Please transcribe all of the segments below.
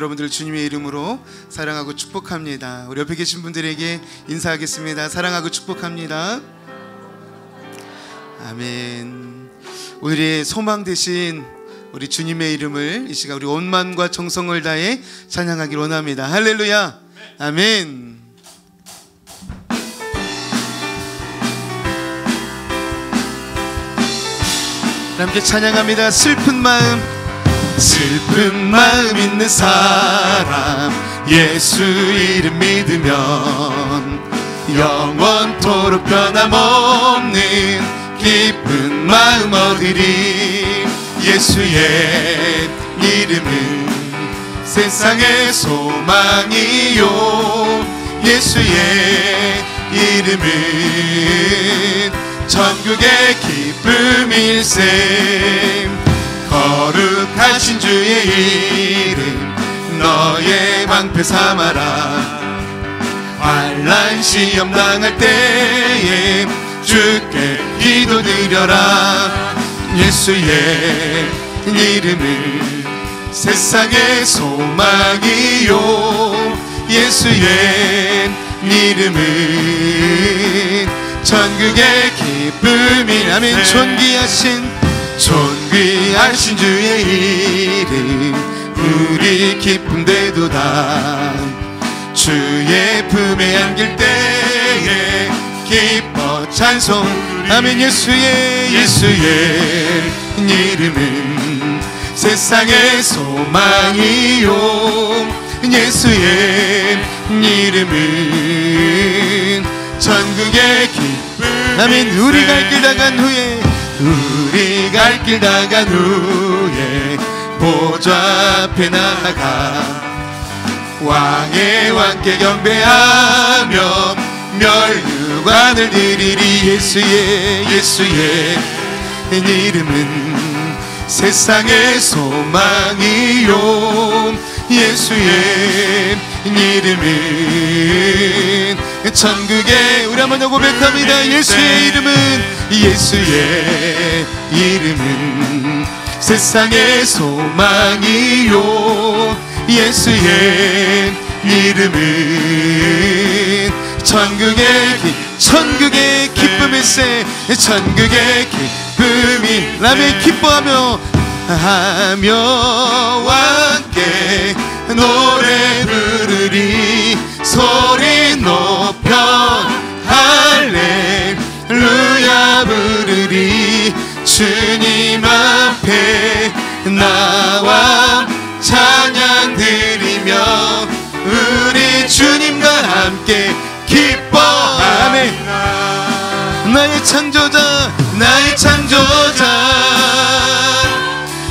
여러분들 주님의 이름으로 사랑하고 축복합니다. 우리 옆에 계신 분들에게 인사하겠습니다. 사랑하고 축복합니다. 아멘. 오늘의 소망 되신 우리 주님의 이름을 이 시간 우리 온 마음과 정성을 다해 찬양하길 원합니다. 할렐루야. 아멘. 함께 찬양합니다. 슬픈 마음 있는 사람 예수 이름 믿으면 영원토록 변함없는 기쁜 마음 얻으리. 예수의 이름은 세상의 소망이요 예수의 이름은 천국의 기쁨일세. 거룩하신 주의 이름 너의 방패 삼아라. 환난 시험 당할 때에 주께 기도드려라. 예수의 이름은 세상의 소망이요 예수의 이름은 천국의 기쁨이. 아멘. 존귀하신 주의 이름 우리 기쁨 되도다. 주의 품에 안길 때에 기뻐 찬송. 아멘. 예수의 이름은 세상의 소망이요 예수의 이름은 천국의 기쁨. 아멘. 우리 갈 길 다간 후에 보좌 앞에 나아가 왕의 왕께 경배하며 멸류관을 드리리. 예수의 이름은 세상의 소망이요 예수의 이름은 천국의. 우리 한번 더 고백합니다. 예수의 이름은 세상의 소망이요 예수의 이름은 천국의 기쁨일세. 천국의 기쁨이. 라면 기뻐하며 함께 노래 부르리. 소리 높여 할렐루야 부르리. 주님 앞에 나와 찬양 드리며 우리 주님과 함께 기뻐하네. 나의 창조자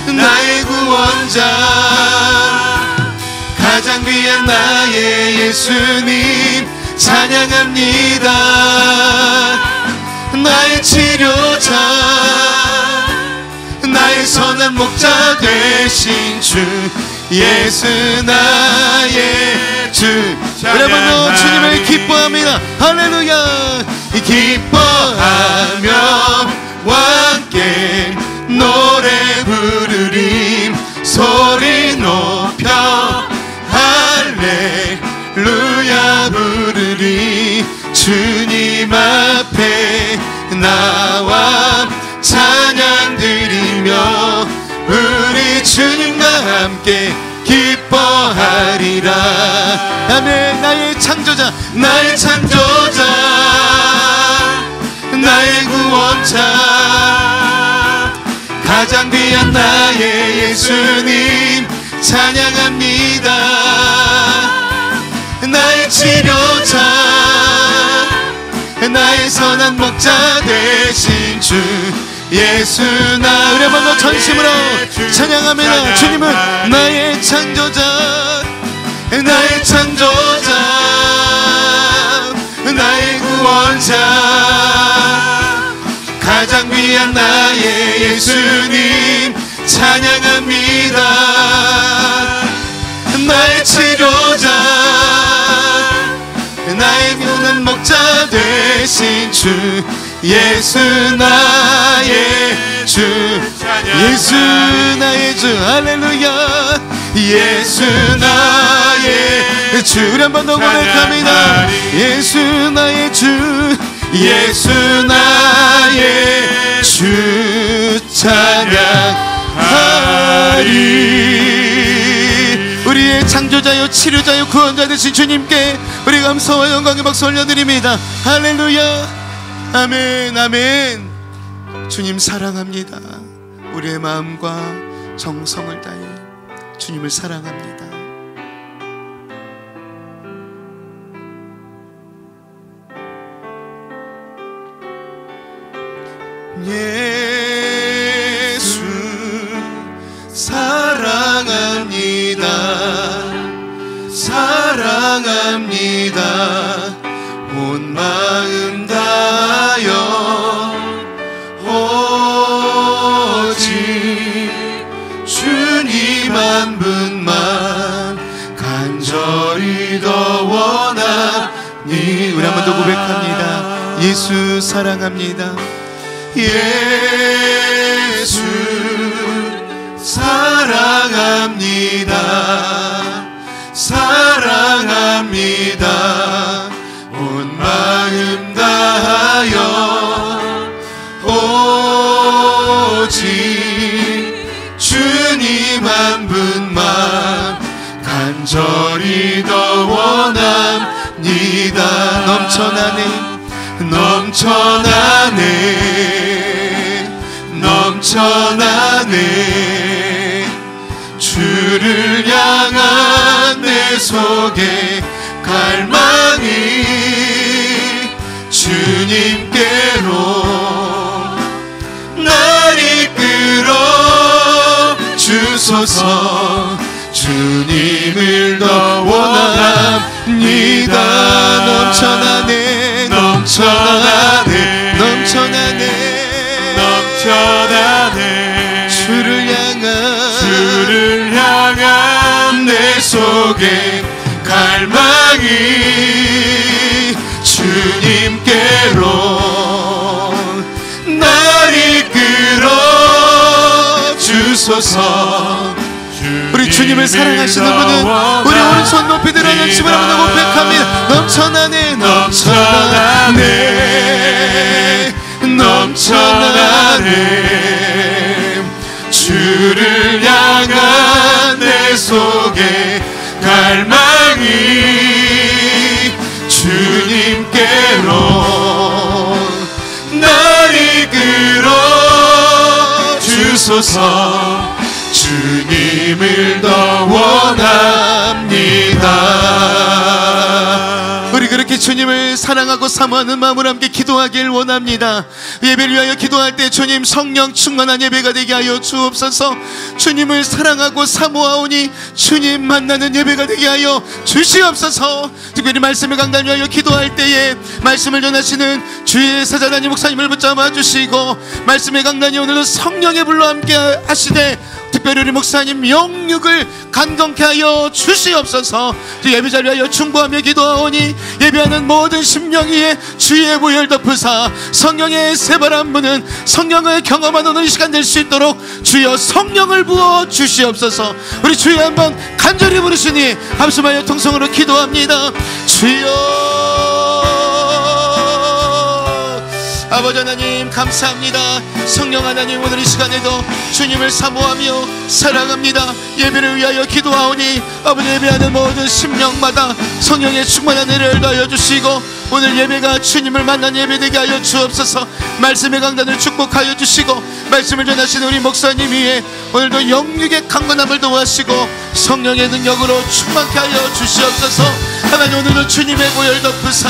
나의 구원자 가장 귀한 나의 예수님 찬양합니다. 나의 치료자 나의 선한 목자 되신 주 예수 나의 주. 여러분도 주님을 기뻐합니다. 할렐루야. 기뻐하며 함께 노래 부르리. 소리 높여 할렐루야 부르리. 주님 앞에 나와 찬양 드리며 우리 주님과 함께 기뻐하리라. 아멘. 나의 창조자 나의 구원자 가장 귀한 나의 예수님 찬양합니다. 나의 치료자 나의 선한 목자 되신 주 예수 나. 우리 한번 더 전심으로 찬양합니다. 주님은 나의 창조자 나의 구원자 가장 귀한 나의 예수님 찬양합니다. 나의 치료자 나의 선한 목자 되신 주 예수 나의 주 예수 나의 주 할렐루야. 예수 나의 주를 한 번 더 고백합니다. 예수 나의 주, 예수 나의 주 찬양하리. 우리의 창조자요 치료자요 구원자 되신 주님께 우리 감사와 영광의 박수 올려드립니다. 할렐루야. 아멘 아멘. 주님 사랑합니다. 우리의 마음과 정성을 다해 주님을 사랑합니다. 예수 사랑합니다. 사랑합니다. 온 마음 다하여 오직 주님 한 분만 간절히 더 원하니. 우리 한 번 더 고백합니다. 예수 사랑합니다. 예수 사랑합니다. 사랑합니다. 온 마음 다하여 오직 주님 한 분만 간절히 더 원합니다. 넘쳐나네 넘쳐나네 넘쳐나네. 주를 향한 내 속에 갈망이 주님께로 날 이끌어 주소서. 주님을 더 원합니다. 넘쳐나네 넘쳐나네 넘쳐나네 넘쳐나네. 주를 향한 내 속에 갈망이 주님께로 날 이끌어 주소서. 우리 주님을 사랑하시는 분은 우리 오른손 높이 들어 넘침을 한번 고백합니다. 넘쳐나네 넘쳐나네 넘쳐나네. 주를 향한 내 속에 갈망이 주님께로 날 이끌어 주소서. 주님을 더 원합니다. 우리 그렇게 주님을 사랑하고 사모하는 마음으로 함께 기도하길 원합니다. 예배를 위하여 기도할 때 주님 성령 충만한 예배가 되게 하여 주옵소서. 주님을 사랑하고 사모하오니 주님 만나는 예배가 되게 하여 주시옵소서. 특별히 말씀의 강단 위하여 기도할 때에 말씀을 전하시는 주의 사자단임 목사님을 붙잡아 주시고, 말씀의 강단이 오늘도 성령의 불로 함께 하시되 특별히 우리 목사님 영육을 감동케 하여 주시옵소서. 예배자를 위하여 충고하며 기도하오니 예배하는 모든 심령 위에 주의 보혈 덮으사 성령의 새바람 부는 성령을 경험하는 오늘 시간 될 수 있도록 주여 성령을 부어 주시옵소서. 우리 주여 한번 간절히 부르시니 합심하여 통성으로 기도합니다. 주여 아버지 하나님 감사합니다. 성령 하나님 오늘 이 시간에도 주님을 사모하며 사랑합니다. 예배를 위하여 기도하오니 아버지 예배하는 모든 심령마다 성령의 충만한 은혜를 더하여 주시고 오늘 예배가 주님을 만난 예배 되게 하여 주옵소서. 말씀의 강단을 축복하여 주시고 말씀을 전하시는 우리 목사님 위에 오늘도 영육의 강건함을 도와주시고 성령의 능력으로 충만케 하여 주시옵소서. 하나님 오늘도 주님의 보혈 덮으사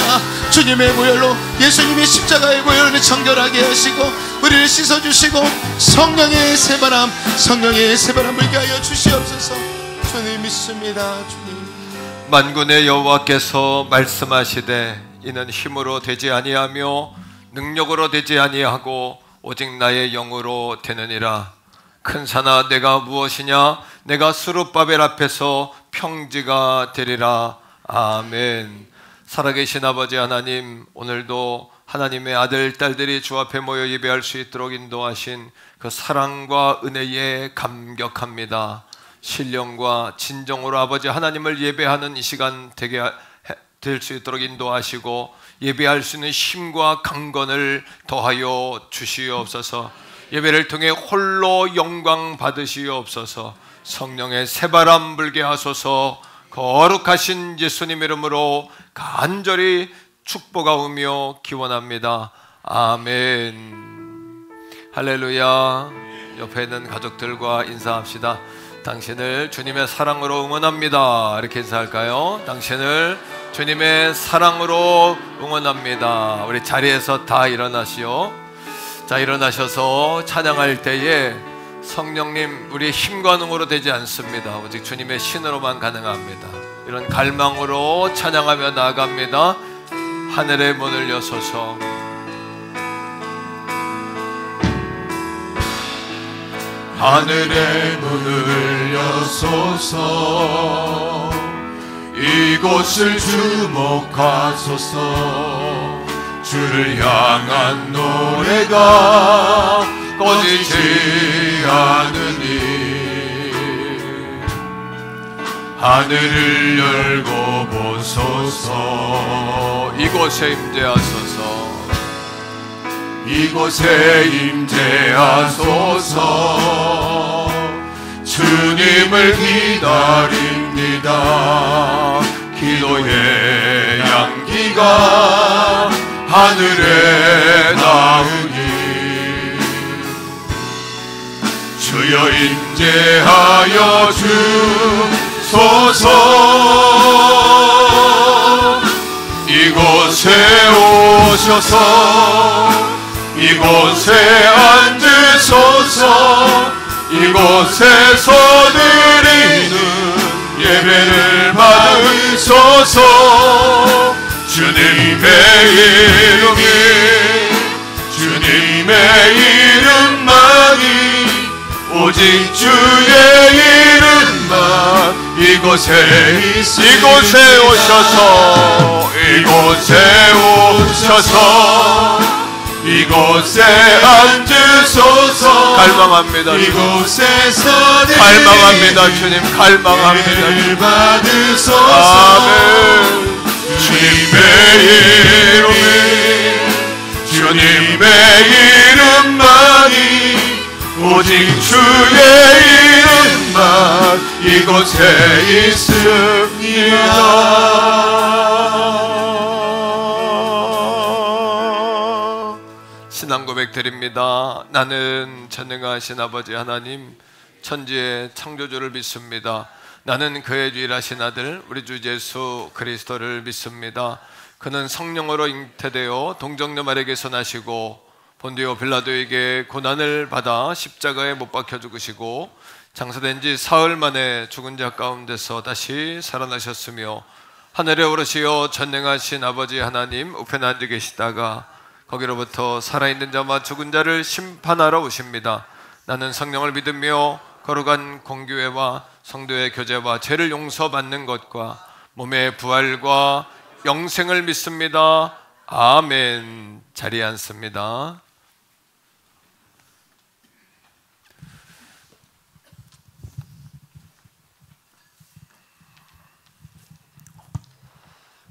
주님의 보혈로 예수님의 십자가의 보혈을 정결하게 하시고 우리를 씻어주시고 성령의 새바람 불게 하여 주시옵소서. 주님 믿습니다. 주님. 만군의 여호와께서 말씀하시되 이는 힘으로 되지 아니하며 능력으로 되지 아니하고 오직 나의 영으로 되느니라. 큰 산아 내가 무엇이냐? 내가 스룹바벨 앞에서 평지가 되리라. 아멘. 살아계신 아버지 하나님, 오늘도 하나님의 아들 딸들이 주 앞에 모여 예배할 수 있도록 인도하신 그 사랑과 은혜에 감격합니다. 신령과 진정으로 아버지 하나님을 예배하는 이 시간 되게 될 수 있도록 인도하시고 예배할 수 있는 힘과 강건을 더하여 주시옵소서. 예배를 통해 홀로 영광 받으시옵소서. 성령의 새바람 불게 하소서. 거룩하신 예수님 이름으로 간절히 축복하오며 기원합니다. 아멘. 할렐루야. 옆에 있는 가족들과 인사합시다. 당신을 주님의 사랑으로 응원합니다. 이렇게 인사할까요? 당신을 주님의 사랑으로 응원합니다. 우리 자리에서 다 일어나시오. 자, 일어나셔서 찬양할 때에 성령님, 우리의 힘과 능으로 되지 않습니다. 오직 주님의 신으로만 가능합니다. 이런 갈망으로 찬양하며 나아갑니다. 하늘의 문을 여소서. 하늘의 문을 여소서. 이곳을 주목하소서. 주를 향한 노래가 꺼지지 않으니 하늘을 열고 보소서. 이곳에 임재하소서. 이곳에 임재하소서. 주님을 기다립니다. 기도의 향기가 하늘에 닿으니 주여 임재하여 주소서. 이곳에 오셔서 이곳에 앉으소서. 이곳에서 드리는 예배를 받으소서. 주님의 이름이 주님의 이름만이 오직 주의 이름만 이곳에 오셔서 이곳에 오셔서 이곳에 앉으소서. 갈망합니다. 이곳에서 갈망합니다. 주님 갈망합니다. 받으소서. 아멘. 주님의 이름이 주님의 이름만이 오직 주의 이름만 이곳에 있습니다. 신앙 고백 드립니다. 나는 전능하신 아버지 하나님, 천지의 창조주를 믿습니다. 나는 그의 유일하신 아들 우리 주 예수 그리스도를 믿습니다. 그는 성령으로 잉태되어 동정녀 마리아에게서 나시고 본디오 빌라도에게 고난을 받아 십자가에 못 박혀 죽으시고 장사된 지 사흘 만에 죽은 자 가운데서 다시 살아나셨으며 하늘에 오르시어 전능하신 아버지 하나님 우편에 앉아 계시다가 거기로부터 살아있는 자와 죽은 자를 심판하러 오십니다. 나는 성령을 믿으며 거룩한 공교회와 성도의 교제와 죄를 용서받는 것과 몸의 부활과 영생을 믿습니다. 아멘. 자리에 앉습니다.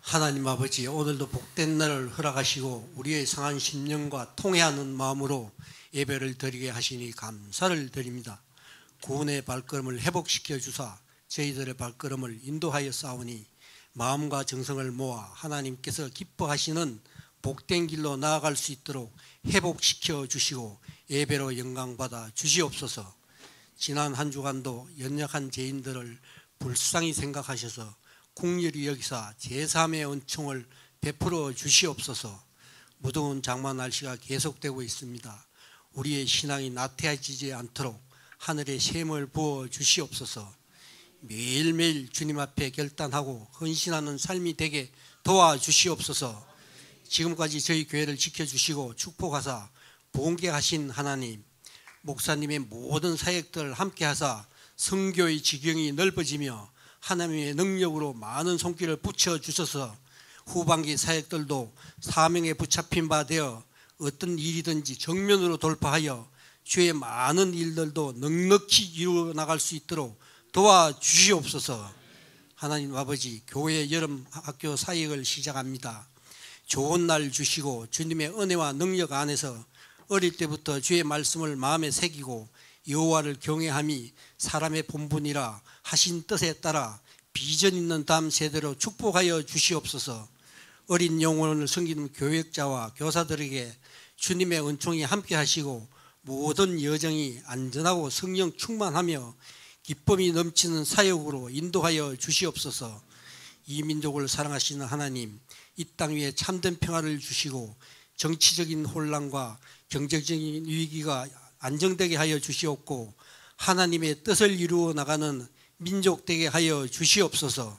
하나님 아버지, 오늘도 복된 날을 허락하시고 우리의 상한 심령과 통회하는 마음으로 예배를 드리게 하시니 감사를 드립니다. 구원의 발걸음을 회복시켜 주사 저희들의 발걸음을 인도하여 싸우니 마음과 정성을 모아 하나님께서 기뻐하시는 복된 길로 나아갈 수 있도록 회복시켜 주시고 예배로 영광받아 주시옵소서. 지난 한 주간도 연약한 죄인들을 불쌍히 생각하셔서 국률이 여기사 제3의 은총을 베풀어 주시옵소서. 무더운 장마 날씨가 계속되고 있습니다. 우리의 신앙이 나태해지지 않도록 하늘의 샘을 부어 주시옵소서. 매일매일 주님 앞에 결단하고 헌신하는 삶이 되게 도와주시옵소서. 지금까지 저희 교회를 지켜주시고 축복하사 봉개하신 하나님, 목사님의 모든 사역들을 함께하사 선교의 지경이 넓어지며 하나님의 능력으로 많은 손길을 붙여주셔서 후반기 사역들도 사명에 붙잡힌 바 되어 어떤 일이든지 정면으로 돌파하여 주의 많은 일들도 넉넉히 이루어 나갈 수 있도록 도와주시옵소서. 하나님 아버지, 교회 여름 학교 사역을 시작합니다. 좋은 날 주시고 주님의 은혜와 능력 안에서 어릴 때부터 주의 말씀을 마음에 새기고 여호와를 경외함이 사람의 본분이라 하신 뜻에 따라 비전 있는 다음 세대로 축복하여 주시옵소서. 어린 영혼을 섬기는 교역자와 교사들에게 주님의 은총이 함께 하시고 모든 여정이 안전하고 성령 충만하며 기쁨이 넘치는 사역으로 인도하여 주시옵소서. 이 민족을 사랑하시는 하나님, 이 땅 위에 참된 평화를 주시고 정치적인 혼란과 경제적인 위기가 안정되게 하여 주시옵고 하나님의 뜻을 이루어 나가는 민족 되게 하여 주시옵소서.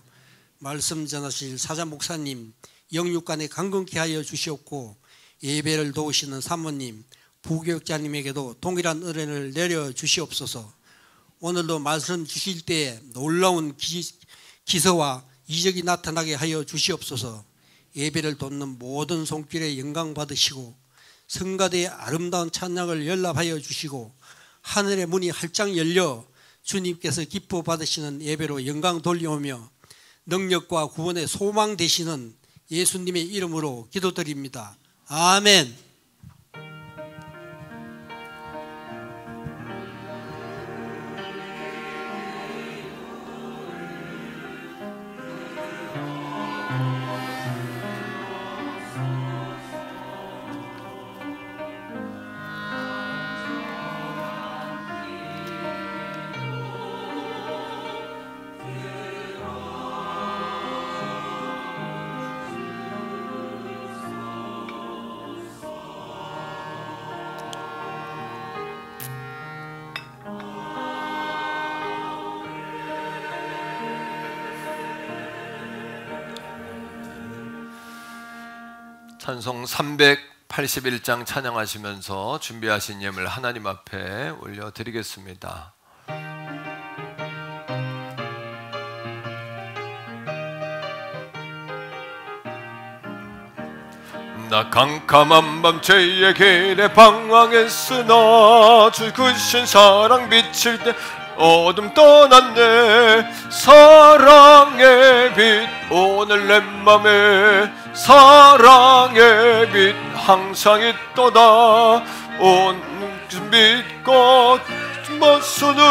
말씀 전하실 사자 목사님 영육간에 강건케 하여 주시옵고 예배를 도우시는 사모님, 부교육자님에게도 동일한 은혜를 내려 주시옵소서. 오늘도 말씀 주실 때에 놀라운 기서와 이적이 나타나게 하여 주시옵소서. 예배를 돕는 모든 손길에 영광 받으시고 성가대의 아름다운 찬양을 연락하여 주시고 하늘의 문이 활짝 열려 주님께서 기뻐 받으시는 예배로 영광 돌려오며 능력과 구원의 소망 되시는 예수님의 이름으로 기도드립니다. 아멘. 찬송 381장 찬양하시면서 준비하신 예물 하나님 앞에 올려드리겠습니다. 나 캄캄한 밤 죄의 길에 방황했으나 주 크신 사랑 비칠 때 어둠 떠났네. 사랑의 빛 오늘 내 맘에 사랑의 빛 항상 있도다. 온 믿고 멋수는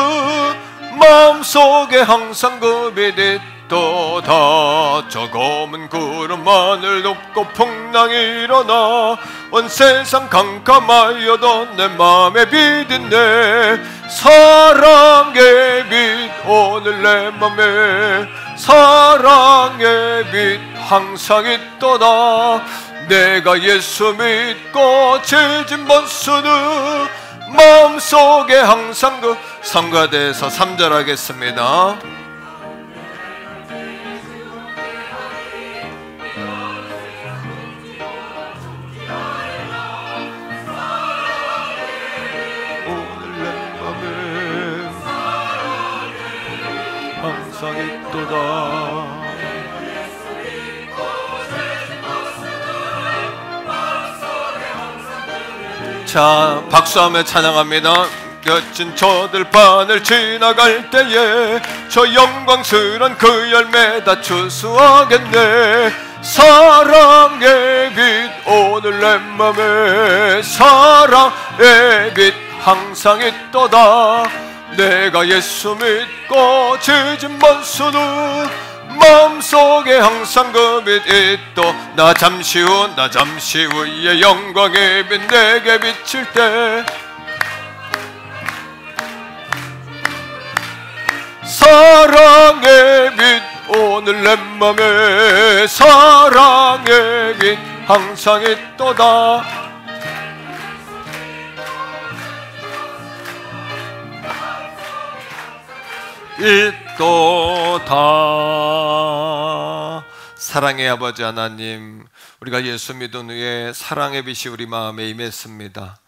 마음속에 항상 그 빛 있도다. 저 검은 구름 하늘 높고 풍랑이 일어나 온 세상 캄캄하여도 내 맘에 빛 있네. 사랑의 빛 오늘 내 맘에 사랑의 빛 항상 있도다. 내가 예수 믿고 죄진 번수는 마음속에 항상 그 성가대에서 3절 하겠습니다. 오늘 내 맘에 항상 있도다. 자, 박수하며 찬양합니다. 곁진 저 들판을 지나갈 때에 저 영광스런 그 열매 다 추수하겠네. 사랑의 빛 오늘 내 맘에 사랑의 빛 항상 있도다. 내가 예수 믿고 죄진 번수는 마음속에 항상 그 빛 있도. 나 잠시 후에 영광의 빛 내게 비칠 때 사랑의 빛 오늘 내 맘에 사랑의 빛 항상 있도다. 있도다. 사랑의 아버지 하나님, 우리가 예수 믿은 후에 사랑의 빛이 우리 마음에 임했습니다.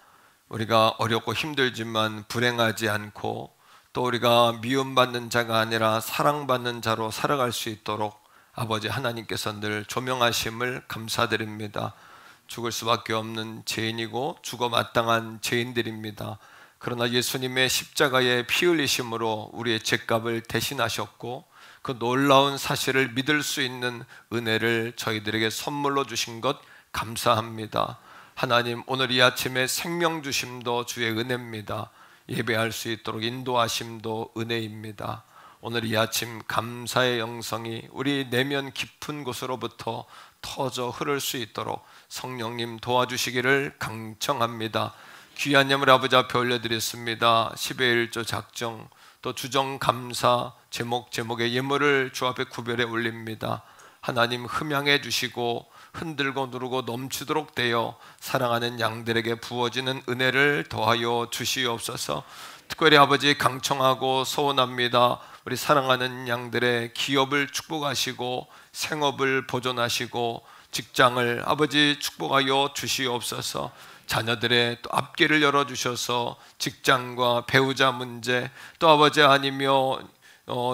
우리가 어렵고 힘들지만 불행하지 않고 또 우리가 미움받는 자가 아니라 사랑받는 자로 살아갈 수 있도록 아버지 하나님께서 늘 조명하심을 감사드립니다. 죽을 수밖에 없는 죄인이고 죽어 마땅한 죄인들입니다. 그러나 예수님의 십자가의 피 흘리심으로 우리의 죄값을 대신하셨고 그 놀라운 사실을 믿을 수 있는 은혜를 저희들에게 선물로 주신 것 감사합니다. 하나님, 오늘 이 아침에 생명 주심도 주의 은혜입니다. 예배할 수 있도록 인도하심도 은혜입니다. 오늘 이 아침 감사의 영성이 우리 내면 깊은 곳으로부터 터져 흐를 수 있도록 성령님 도와주시기를 강청합니다. 귀한 예물 아버지 앞에 올려드렸습니다. 10의 1조 작정 또 주정 감사 제목의 예물을 주 앞에 구별해 올립니다. 하나님, 흠양해 주시고 흔들고 누르고 넘치도록 되어 사랑하는 양들에게 부어지는 은혜를 더하여 주시옵소서. 특별히 아버지 강청하고 소원합니다. 우리 사랑하는 양들의 기업을 축복하시고 생업을 보존하시고 직장을 아버지 축복하여 주시옵소서. 자녀들의 또 앞길을 열어주셔서 직장과 배우자 문제, 또 아버지 아니며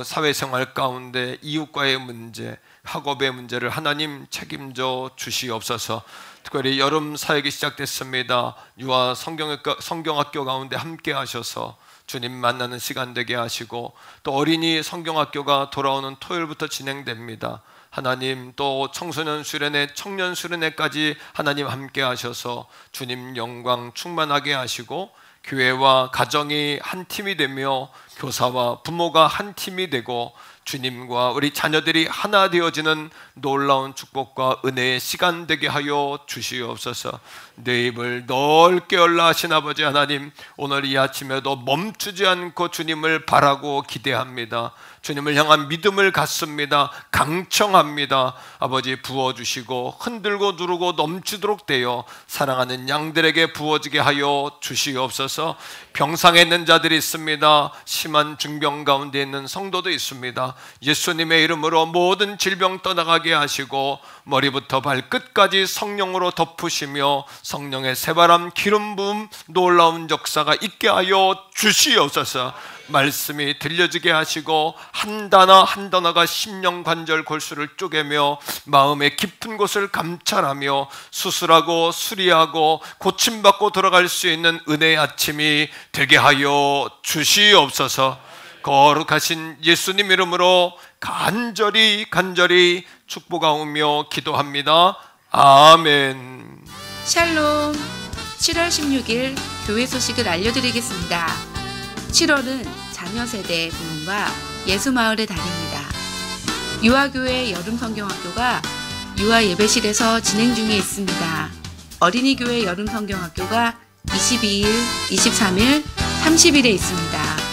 사회생활 가운데 이웃과의 문제, 학업의 문제를 하나님 책임져 주시옵소서. 특별히 여름 사역이 시작됐습니다. 유아 성경학교 가운데 함께 하셔서 주님 만나는 시간 되게 하시고, 또 어린이 성경학교가 돌아오는 토요일부터 진행됩니다. 하나님, 또 청소년 수련회, 청년 수련회까지 하나님 함께 하셔서 주님 영광 충만하게 하시고, 교회와 가정이 한 팀이 되며 교사와 부모가 한 팀이 되고 주님과 우리 자녀들이 하나 되어지는 놀라운 축복과 은혜의 시간 되게 하여 주시옵소서. 내 입을 넓게 열라 하신 아버지 하나님, 오늘 이 아침에도 멈추지 않고 주님을 바라고 기대합니다. 주님을 향한 믿음을 갖습니다. 강청합니다. 아버지, 부어주시고 흔들고 누르고 넘치도록 되어 사랑하는 양들에게 부어지게 하여 주시옵소서. 병상에 있는 자들이 있습니다. 심한 중병 가운데 있는 성도도 있습니다. 예수님의 이름으로 모든 질병 떠나가게 하시고 머리부터 발끝까지 성령으로 덮으시며 성령의 새바람 기름 부음 놀라운 역사가 있게 하여 주시옵소서. 말씀이 들려지게 하시고 한 단어 한 단어가 심령 관절 골수를 쪼개며 마음의 깊은 곳을 감찰하며 수술하고 수리하고 고침받고 돌아갈 수 있는 은혜의 아침이 되게 하여 주시옵소서. 거룩하신 예수님 이름으로 간절히 축복하오며 기도합니다. 아멘. 샬롬. 7월 16일 교회 소식을 알려드리겠습니다. 7월은 자녀세대 부흥과 예수마을의 달입니다. 유아교회 여름성경학교가 유아예배실에서 진행 중에 있습니다. 어린이교회 여름성경학교가 22일, 23일, 30일에 있습니다.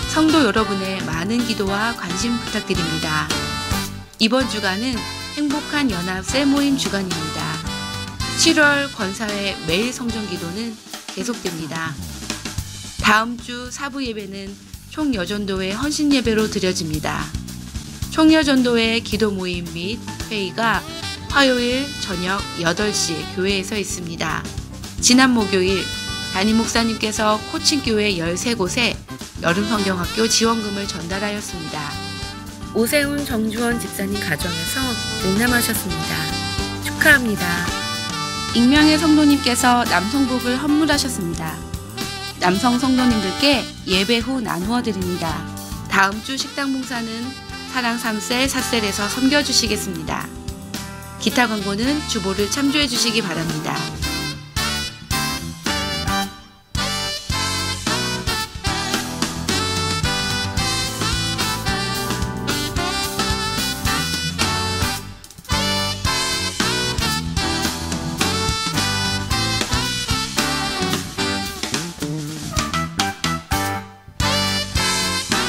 성도 여러분의 많은 기도와 관심 부탁드립니다. 이번 주간은 행복한 연합 셀모임 주간입니다. 7월 권사회 매일 성전기도는 계속됩니다. 다음 주 사부 예배는 총여전도회 헌신예배로 드려집니다. 총여전도회 기도 모임 및 회의가 화요일 저녁 8시 교회에서 있습니다. 지난 목요일 담임 목사님께서 코칭교회 13곳에 여름성경학교 지원금을 전달하였습니다. 오세훈 정주원 집사님 가정에서 등남하셨습니다. 축하합니다. 익명의 성도님께서 남성복을 헌물하셨습니다. 남성 성도님들께 예배 후 나누어 드립니다. 다음 주 식당 봉사는 사랑 3셀 4셀에서 섬겨주시겠습니다. 기타 광고는 주보를 참조해 주시기 바랍니다.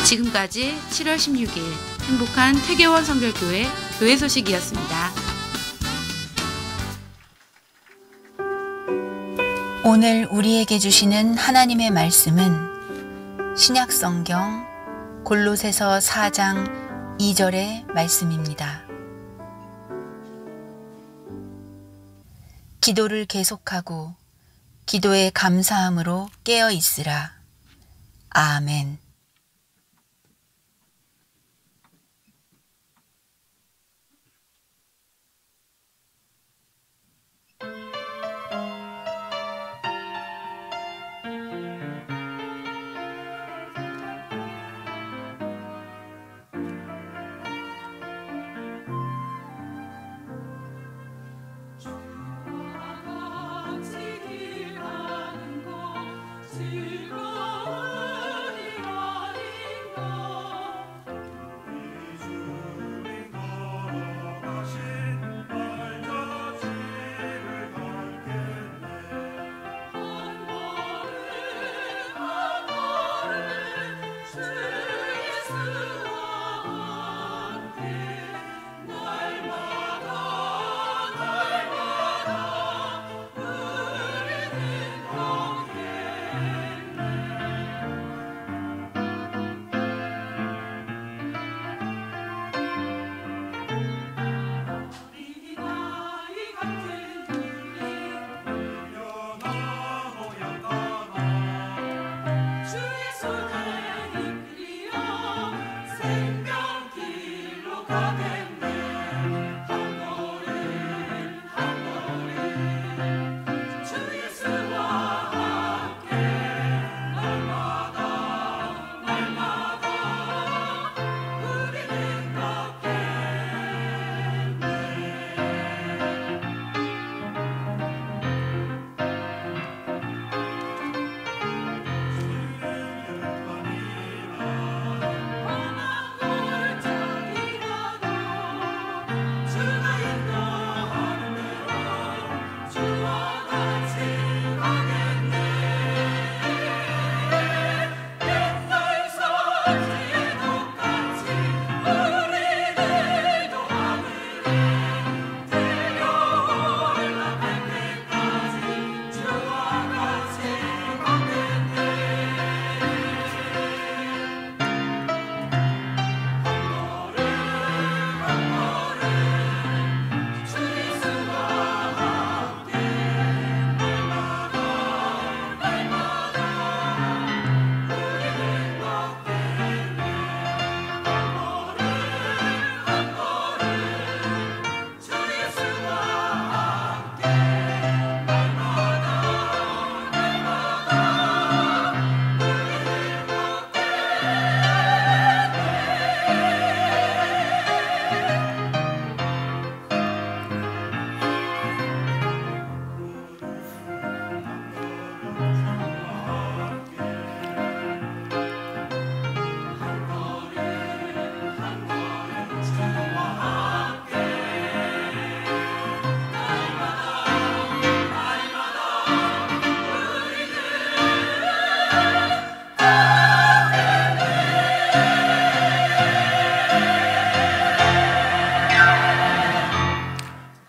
지금까지 7월 16일 행복한 태계원 성결교회 교회 소식이었습니다. 오늘 우리에게 주시는 하나님의 말씀은 신약성경 골로새서 4장 2절의 말씀입니다. 기도를 계속하고 기도에 감사함으로 깨어 있으라. 아멘.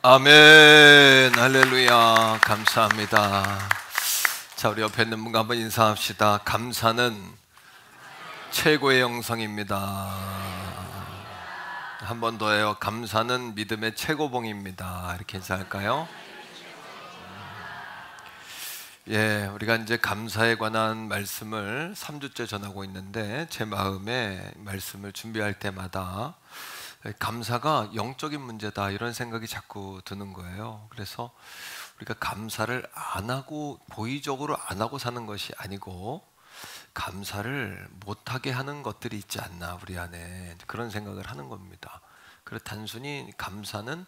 아멘. 할렐루야. 감사합니다. 자, 우리 옆에 있는 분과 한번 인사합시다. 감사는 최고의 영성입니다. 한 번 더 해요. 감사는 믿음의 최고봉입니다. 이렇게 인사할까요? 예, 우리가 이제 감사에 관한 말씀을 3주째 전하고 있는데, 제 마음에 말씀을 준비할 때마다 감사가 영적인 문제다 이런 생각이 자꾸 드는 거예요. 그래서 우리가 감사를 안 하고, 고의적으로 안 하고 사는 것이 아니고 감사를 못하게 하는 것들이 있지 않나, 우리 안에. 그런 생각을 하는 겁니다. 그래서 단순히 감사는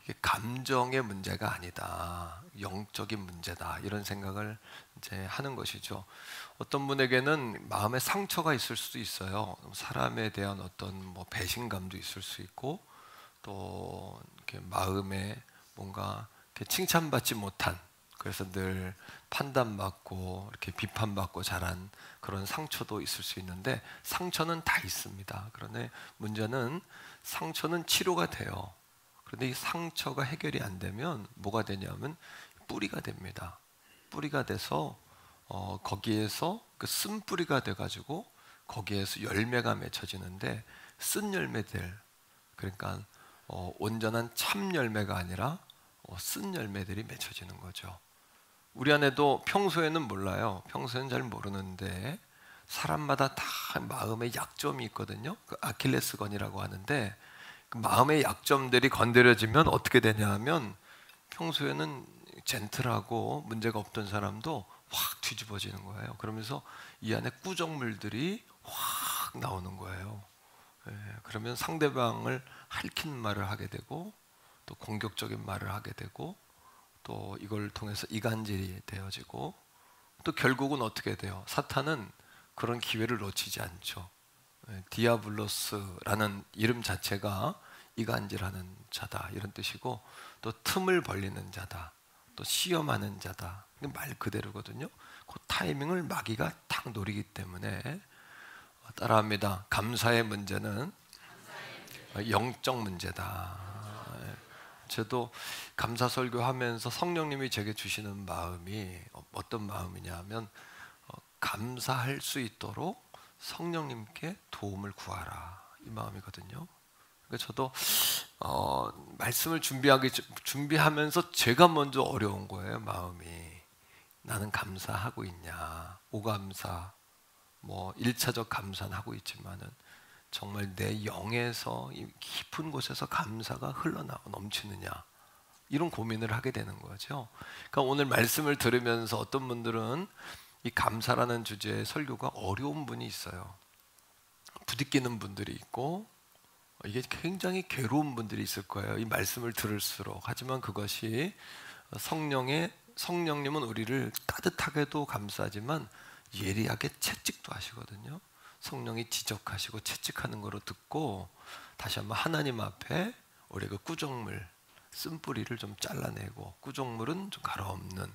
이게 감정의 문제가 아니다, 영적인 문제다, 이런 생각을 이제 하는 것이죠. 어떤 분에게는 마음에 상처가 있을 수도 있어요. 사람에 대한 어떤 뭐 배신감도 있을 수 있고, 또 이렇게 마음에 뭔가 이렇게 칭찬받지 못한, 그래서 늘 판단받고 이렇게 비판받고 자란 그런 상처도 있을 수 있는데, 상처는 다 있습니다. 그런데 문제는 상처는 치료가 돼요. 그런데 이 상처가 해결이 안 되면 뭐가 되냐면 뿌리가 됩니다. 뿌리가 돼서 거기에서 그 쓴뿌리가 돼가지고 거기에서 열매가 맺혀지는데, 쓴 열매들, 그러니까 온전한 참 열매가 아니라 쓴 열매들이 맺혀지는 거죠. 우리 안에도 평소에는 몰라요. 평소에는 잘 모르는데 사람마다 다 마음의 약점이 있거든요. 그 아킬레스건이라고 하는데, 그 마음의 약점들이 건드려지면 어떻게 되냐 하면, 평소에는 젠틀하고 문제가 없던 사람도 확 뒤집어지는 거예요. 그러면서 이 안에 꾸정물들이 확 나오는 거예요. 예, 그러면 상대방을 핥힌 말을 하게 되고, 또 공격적인 말을 하게 되고, 또 이걸 통해서 이간질이 되어지고, 또 결국은 어떻게 돼요? 사탄은 그런 기회를 놓치지 않죠. 디아블로스라는 이름 자체가 이간질하는 자다, 이런 뜻이고, 또 틈을 벌리는 자다, 또 시험하는 자다, 말 그대로거든요. 그 타이밍을 마귀가 딱 노리기 때문에, 따라합니다. 감사의 문제는 영적 문제다. 저도 감사 설교하면서 성령님이 제게 주시는 마음이 어떤 마음이냐 하면, 감사할 수 있도록 성령님께 도움을 구하라, 이 마음이거든요. 그러니까 저도 말씀을 준비하면서 제가 먼저 어려운 거예요. 마음이, 나는 감사하고 있냐, 오감사, 뭐 1차적 감사는 하고 있지만은 정말 내 영에서 이 깊은 곳에서 감사가 흘러나오고 넘치느냐, 이런 고민을 하게 되는 거죠. 그러니까 오늘 말씀을 들으면서 어떤 분들은 이 감사라는 주제의 설교가 어려운 분이 있어요. 부딪히는 분들이 있고, 이게 굉장히 괴로운 분들이 있을 거예요, 이 말씀을 들을수록. 하지만 그것이 성령님은 우리를 따뜻하게도 감싸지만 예리하게 채찍도 하시거든요. 성령이 지적하시고 채찍하는 거로 듣고, 다시 한번 하나님 앞에 우리 그 꾸정물, 쓴뿌리를 좀 잘라내고, 꾸정물은 좀 가라없는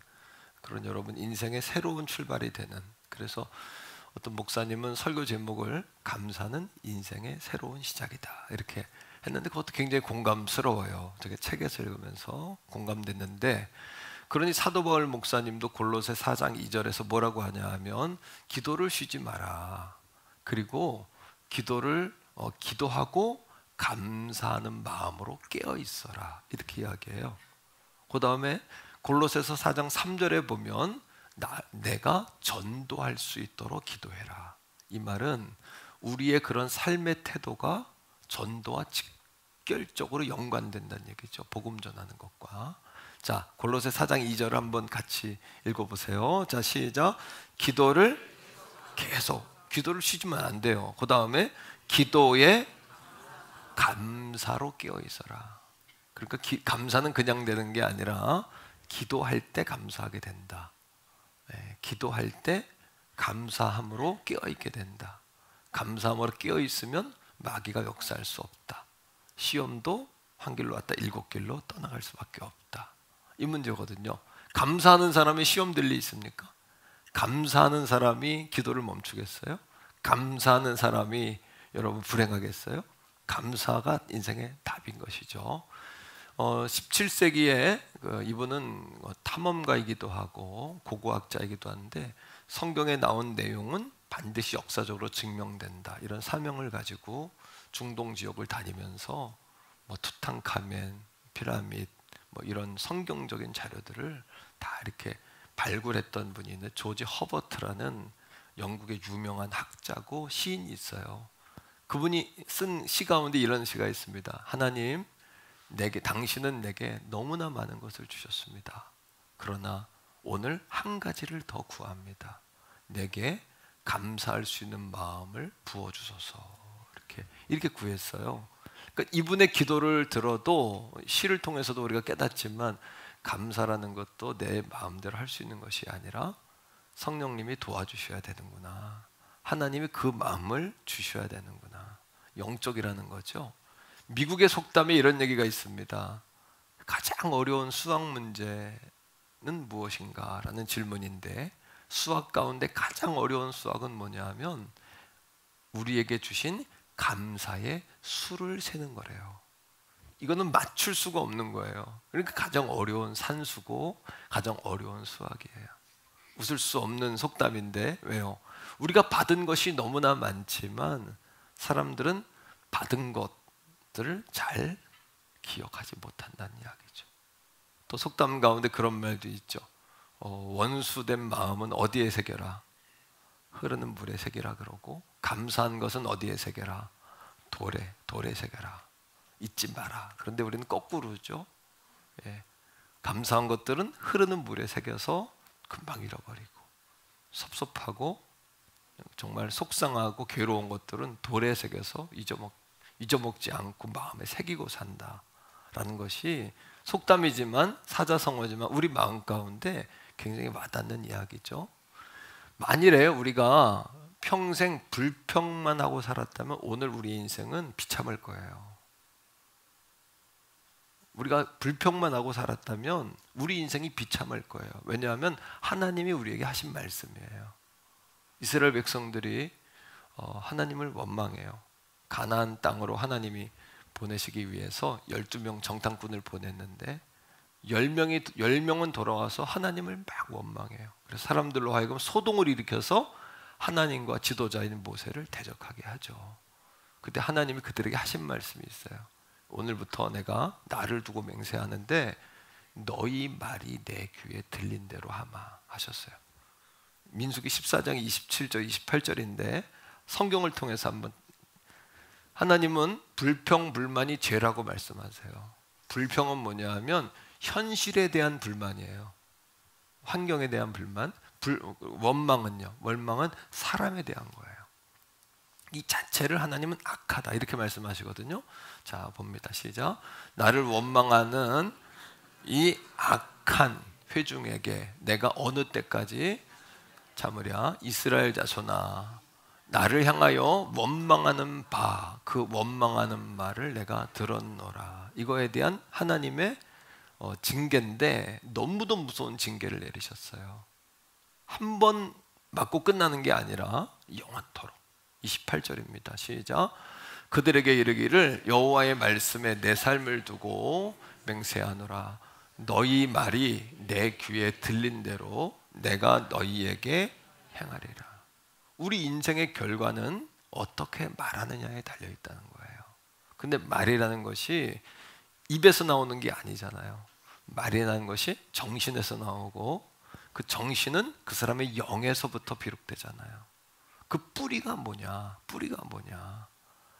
그런 여러분 인생의 새로운 출발이 되는. 그래서 어떤 목사님은 설교 제목을 감사는 인생의 새로운 시작이다, 이렇게 했는데, 그것도 굉장히 공감스러워요. 제가 책에서 읽으면서 공감됐는데, 그러니 사도 바울 목사님도 골로새 4장 2절에서 뭐라고 하냐 하면, 기도를 쉬지 마라, 그리고 기도하고 감사하는 마음으로 깨어 있어라, 이렇게 이야기해요. 그 다음에 골로새서 4장 3절에 보면, 내가 전도할 수 있도록 기도해라. 이 말은 우리의 그런 삶의 태도가 전도와 직결적으로 연관된다는 얘기죠. 복음 전하는 것과. 자, 골로새 4장 2절을 한번 같이 읽어보세요. 자, 시작. 기도를 쉬지면 안 돼요. 그 다음에 기도에 감사로 깨어 있어라. 그러니까 감사는 그냥 되는 게 아니라 기도할 때 감사하게 된다. 기도할 때 감사함으로 깨어 있게 된다. 감사함으로 깨어 있으면 마귀가 역사할 수 없다. 시험도 한 길로 왔다 7길로 떠나갈 수밖에 없다. 이 문제거든요. 감사하는 사람이 시험 될 리 있습니까? 감사하는 사람이 기도를 멈추겠어요? 감사하는 사람이 여러분 불행하겠어요? 감사가 인생의 답인 것이죠. 17세기에 이분은 탐험가이기도 하고 고고학자이기도 한데 성경에 나온 내용은 반드시 역사적으로 증명된다 이런 사명을 가지고 중동 지역을 다니면서 투탕카멘, 피라밋 이런 성경적인 자료들을 다 이렇게 발굴했던 분이 있는데 조지 허버트라는 영국의 유명한 학자고 시인이 있어요. 그분이 쓴 시 가운데 이런 시가 있습니다. 하나님, 당신은 내게 너무나 많은 것을 주셨습니다. 그러나 오늘 한 가지를 더 구합니다. 내게 감사할 수 있는 마음을 부어주소서. 이렇게 구했어요. 그러니까 이분의 기도를 들어도 시를 통해서도 우리가 깨닫지만 감사라는 것도 내 마음대로 할 수 있는 것이 아니라 성령님이 도와주셔야 되는구나. 하나님이 그 마음을 주셔야 되는구나. 영적이라는 거죠. 미국의 속담에 이런 얘기가 있습니다. 가장 어려운 수학 문제는 무엇인가? 라는 질문인데 수학 가운데 가장 어려운 수학은 뭐냐 하면 우리에게 주신 감사의 수를 세는 거래요. 이거는 맞출 수가 없는 거예요. 그러니까 가장 어려운 산수고 가장 어려운 수학이에요. 웃을 수 없는 속담인데 왜요? 우리가 받은 것이 너무나 많지만 사람들은 받은 것들을 잘 기억하지 못한다는 이야기죠. 또 속담 가운데 그런 말도 있죠. 원수된 마음은 어디에 새겨라? 흐르는 물에 새기라 그러고 감사한 것은 어디에 새겨라? 돌에 새겨라. 잊지 마라. 그런데 우리는 거꾸로죠. 감사한 것들은 흐르는 물에 새겨서 금방 잃어버리고 섭섭하고 정말 속상하고 괴로운 것들은 돌에 새겨서 잊어먹지 않고 마음에 새기고 산다라는 것이 속담이지만 사자성어지만 우리 마음 가운데 굉장히 와닿는 이야기죠. 만일에 우리가 평생 불평만 하고 살았다면 오늘 우리 인생은 비참할 거예요. 우리가 불평만 하고 살았다면 우리 인생이 비참할 거예요. 왜냐하면 하나님이 우리에게 하신 말씀이에요. 이스라엘 백성들이 하나님을 원망해요. 가나안 땅으로 하나님이 보내시기 위해서 12명 정탐꾼을 보냈는데 10명은 돌아와서 하나님을 막 원망해요. 그래서 사람들로 하여금 소동을 일으켜서 하나님과 지도자인 모세를 대적하게 하죠. 그때 하나님이 그들에게 하신 말씀이 있어요. 오늘부터 내가 나를 두고 맹세하는데 너희 말이 내 귀에 들린 대로 하마 하셨어요. 민수기 14장 27절 28절인데 성경을 통해서 한번 하나님은 불평 불만이 죄라고 말씀하세요. 불평은 뭐냐 하면 현실에 대한 불만이에요. 환경에 대한 불만. 원망은요. 원망은 사람에 대한 거예요. 이 자체를 하나님은 악하다 이렇게 말씀하시거든요. 자 봅니다. 시작. 나를 원망하는 이 악한 회중에게 내가 어느 때까지 참으랴. 이스라엘 자손아 나를 향하여 원망하는 그 원망하는 말을 내가 들었노라. 이거에 대한 하나님의 징계인데 너무도 무서운 징계를 내리셨어요. 한 번 맞고 끝나는 게 아니라 영원토록. 28절입니다. 시작. 그들에게 이르기를 여호와의 말씀에 내 삶을 두고 맹세하노라. 너희 말이 내 귀에 들린 대로 내가 너희에게 행하리라. 우리 인생의 결과는 어떻게 말하느냐에 달려 있다는 거예요. 근데 말이라는 것이 입에서 나오는 게 아니잖아요. 말이라는 것이 정신에서 나오고 그 정신은 그 사람의 영에서부터 비롯되잖아요. 그 뿌리가 뭐냐?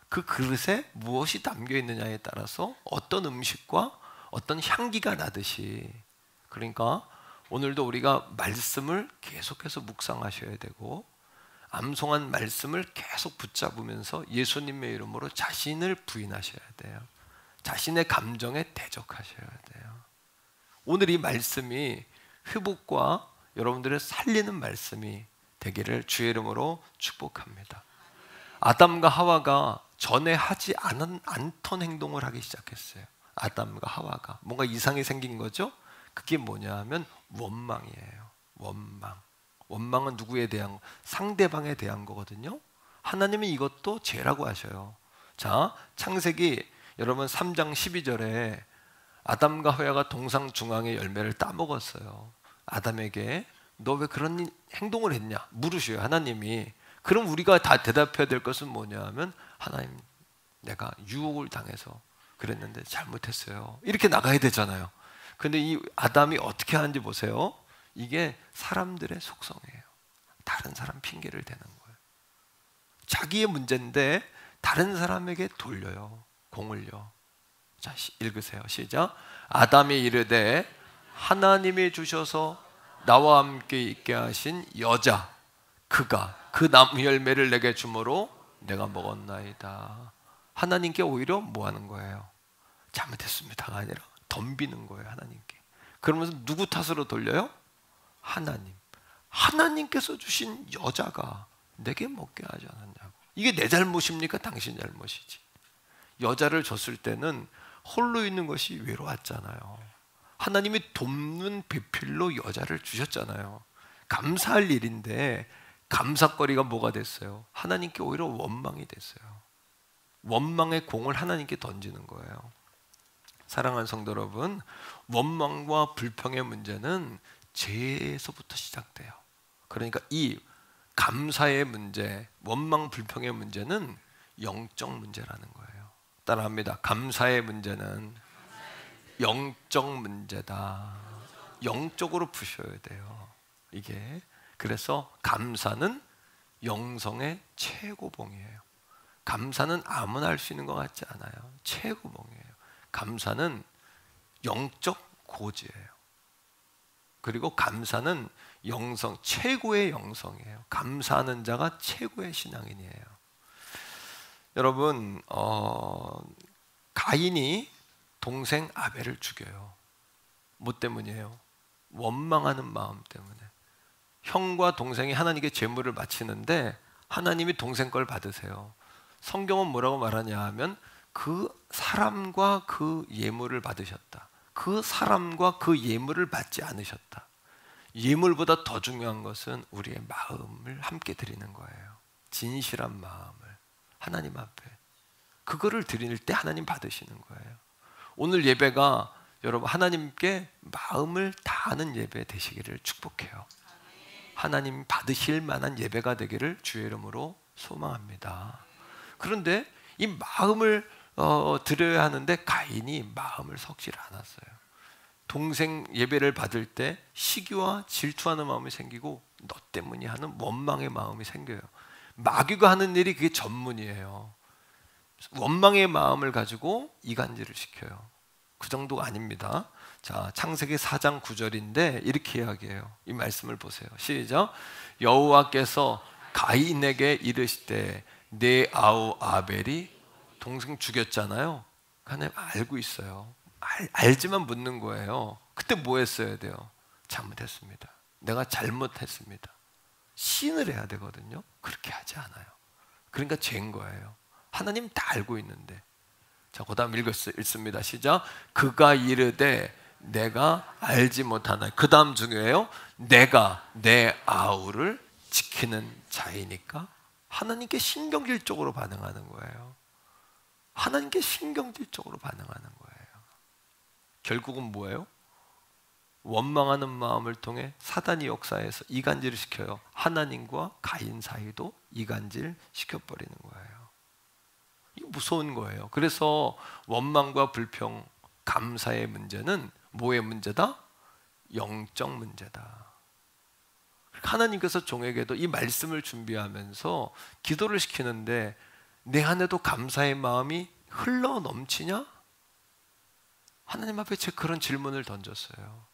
그 그릇에 무엇이 담겨 있느냐에 따라서 어떤 음식과 어떤 향기가 나듯이, 그러니까 오늘도 우리가 말씀을 계속해서 묵상하셔야 되고 암송한 말씀을 계속 붙잡으면서 예수님의 이름으로 자신을 부인하셔야 돼요. 자신의 감정에 대적하셔야 돼요. 오늘 이 말씀이 회복과 여러분들의 살리는 말씀이 되기를 주의 이름으로 축복합니다. 아담과 하와가 전에 하지 않던 행동을 하기 시작했어요. 아담과 하와가 뭔가 이상이 생긴 거죠. 그게 뭐냐 하면 원망이에요. 원망은 누구에 대한? 상대방에 대한 거거든요. 하나님은 이것도 죄라고 하셔요. 자, 창세기 여러분 3장 12절에 아담과 하와가 동상 중앙의 열매를 따먹었어요. 아담에게 너 왜 그런 행동을 했냐 물으셔요, 하나님이. 그럼 우리가 다 대답해야 될 것은 뭐냐 하면, 하나님, 내가 유혹을 당해서 그랬는데 잘못했어요. 이렇게 나가야 되잖아요. 근데 이 아담이 어떻게 하는지 보세요. 이게 사람들의 속성이에요. 다른 사람 핑계를 대는 거예요. 자기의 문제인데 다른 사람에게 돌려요, 공을요. 자, 읽으세요. 시작. 아담이 이르되 하나님이 주셔서 나와 함께 있게 하신 여자, 그가 그 나무 열매를 내게 주므로 내가 먹었나이다. 하나님께 오히려 뭐 하는 거예요? 잘못했습니다가 아니라 덤비는 거예요, 하나님께. 그러면서 누구 탓으로 돌려요? 하나님. 하나님께서 주신 여자가 내게 먹게 하지 않았냐고. 이게 내 잘못입니까? 당신 잘못이지. 여자를 줬을 때는 홀로 있는 것이 외로웠잖아요. 하나님이 돕는 배필로 여자를 주셨잖아요. 감사할 일인데 감사거리가 뭐가 됐어요? 하나님께 오히려 원망이 됐어요. 원망의 공을 하나님께 던지는 거예요. 사랑하는 성도 여러분, 원망과 불평의 문제는 죄에서부터 시작돼요. 그러니까 이 감사의 문제, 원망 불평의 문제는 영적 문제라는 거예요. 따라합니다. 감사의 문제는 영적 문제다. 영적으로 푸셔야 돼요, 이게. 그래서 감사는 영성의 최고봉이에요. 감사는 아무나 할 수 있는 것 같지 않아요. 최고봉이에요. 감사는 영적 고지예요. 그리고 감사는 영성, 최고의 영성이에요. 감사하는 자가 최고의 신앙인이에요. 여러분, 가인이 동생 아벨을 죽여요. 뭐 때문이에요? 원망하는 마음 때문에. 형과 동생이 하나님께 제물을 바치는데 하나님이 동생 걸 받으세요. 성경은 뭐라고 말하냐 하면, 그 사람과 그 예물을 받으셨다. 그 사람과 그 예물을 받지 않으셨다. 예물보다 더 중요한 것은 우리의 마음을 함께 드리는 거예요. 진실한 마음을 하나님 앞에, 그거를 드릴 때 하나님 받으시는 거예요. 오늘 예배가 여러분 하나님께 마음을 다하는 예배 되시기를 축복해요. 하나님 받으실 만한 예배가 되기를 주의 이름으로 소망합니다. 그런데 이 마음을 드려야 하는데 가인이 마음을 섞지 않았어요. 동생 예배를 받을 때 시기와 질투하는 마음이 생기고 너 때문이 하는 원망의 마음이 생겨요. 마귀가 하는 일이 그게 전문이에요. 원망의 마음을 가지고 이간질을 시켜요. 그 정도가 아닙니다. 자, 창세기 4장 9절인데 이렇게 이야기해요. 이 말씀을 보세요. 시작. 여호와께서 가인에게 이르시되 내 아우 아벨이 동생 죽였잖아요. 하나님 알고 있어요. 알지만 묻는 거예요. 그때 뭐 했어야 돼요? 잘못했습니다. 내가 잘못했습니다. 시인을 해야 되거든요. 그렇게 하지 않아요. 그러니까 죄인 거예요. 하나님 다 알고 있는데. 자, 그 다음 읽습니다. 시작. 그가 이르되 내가 알지 못하나. 그 다음 중요해요. 내가 내 아우를 지키는 자이니까. 하나님께 신경질적으로 반응하는 거예요. 하나님께 신경질적으로 반응하는 거예요. 결국은 뭐예요? 원망하는 마음을 통해 사단이 역사해서 이간질을 시켜요. 하나님과 가인 사이도 이간질 시켜버리는 거예요. 이거 무서운 거예요. 그래서 원망과 불평, 감사의 문제는 뭐의 문제다? 영적 문제다. 하나님께서 종에게도 이 말씀을 준비하면서 기도를 시키는데 내 안에도 감사의 마음이 흘러 넘치냐? 하나님 앞에 제가 그런 질문을 던졌어요.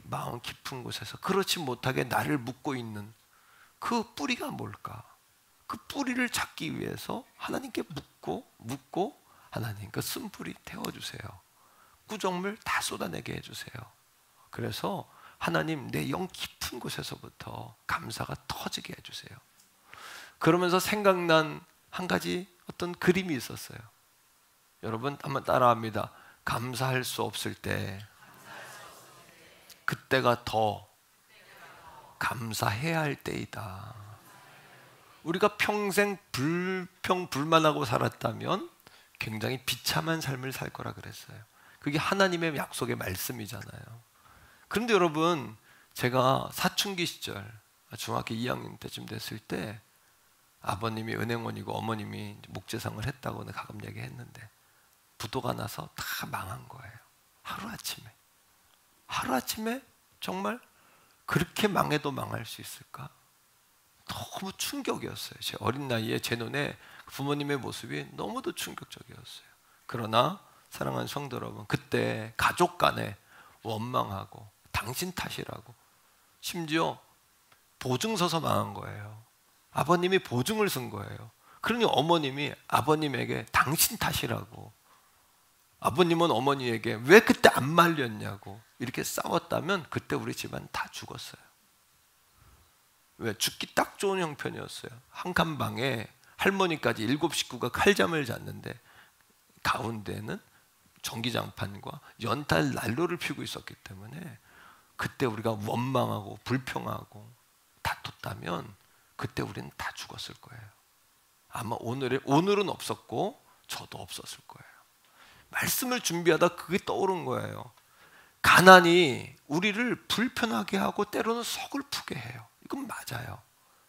마음 깊은 곳에서 그렇지 못하게 나를 묶고 있는 그 뿌리가 뭘까? 그 뿌리를 잡기 위해서 하나님께 묻고 하나님 그 쓴뿌리 태워주세요. 꾸정물 다 쏟아내게 해주세요. 그래서 하나님 내 영 깊은 곳에서부터 감사가 터지게 해주세요. 그러면서 생각난 한 가지 어떤 그림이 있었어요. 여러분 한번 따라합니다. 감사할 수 없을 때 그때가 더 감사해야 할 때이다. 우리가 평생 불평불만하고 살았다면 굉장히 비참한 삶을 살 거라 그랬어요. 그게 하나님의 약속의 말씀이잖아요. 그런데 여러분, 제가 사춘기 시절 중학교 2학년 때쯤 됐을 때 아버님이 은행원이고 어머님이 목재상을 했다고 가끔 얘기했는데 부도가 나서 다 망한 거예요. 하루아침에 정말 그렇게 망해도 망할 수 있을까? 너무 충격이었어요. 제 어린 나이에 제 눈에 부모님의 모습이 너무도 충격적이었어요. 그러나 사랑하는 성도 여러분, 그때 가족 간에 원망하고 당신 탓이라고, 심지어 보증 서서 망한 거예요. 아버님이 보증을 쓴 거예요. 그러니 어머님이 아버님에게 당신 탓이라고, 아버님은 어머니에게 왜 그때 안 말렸냐고 이렇게 싸웠다면 그때 우리 집안 다 죽었어요. 왜? 죽기 딱 좋은 형편이었어요. 한 칸 방에 할머니까지 7 식구가 칼잠을 잤는데 가운데는 전기장판과 연탄 난로를 피우고 있었기 때문에 그때 우리가 원망하고 불평하고 다퉜다면 그때 우리는 다 죽었을 거예요. 아마 오늘은 없었고 저도 없었을 거예요. 말씀을 준비하다 그게 떠오른 거예요. 가난이 우리를 불편하게 하고 때로는 서글프게 해요. 이건 맞아요.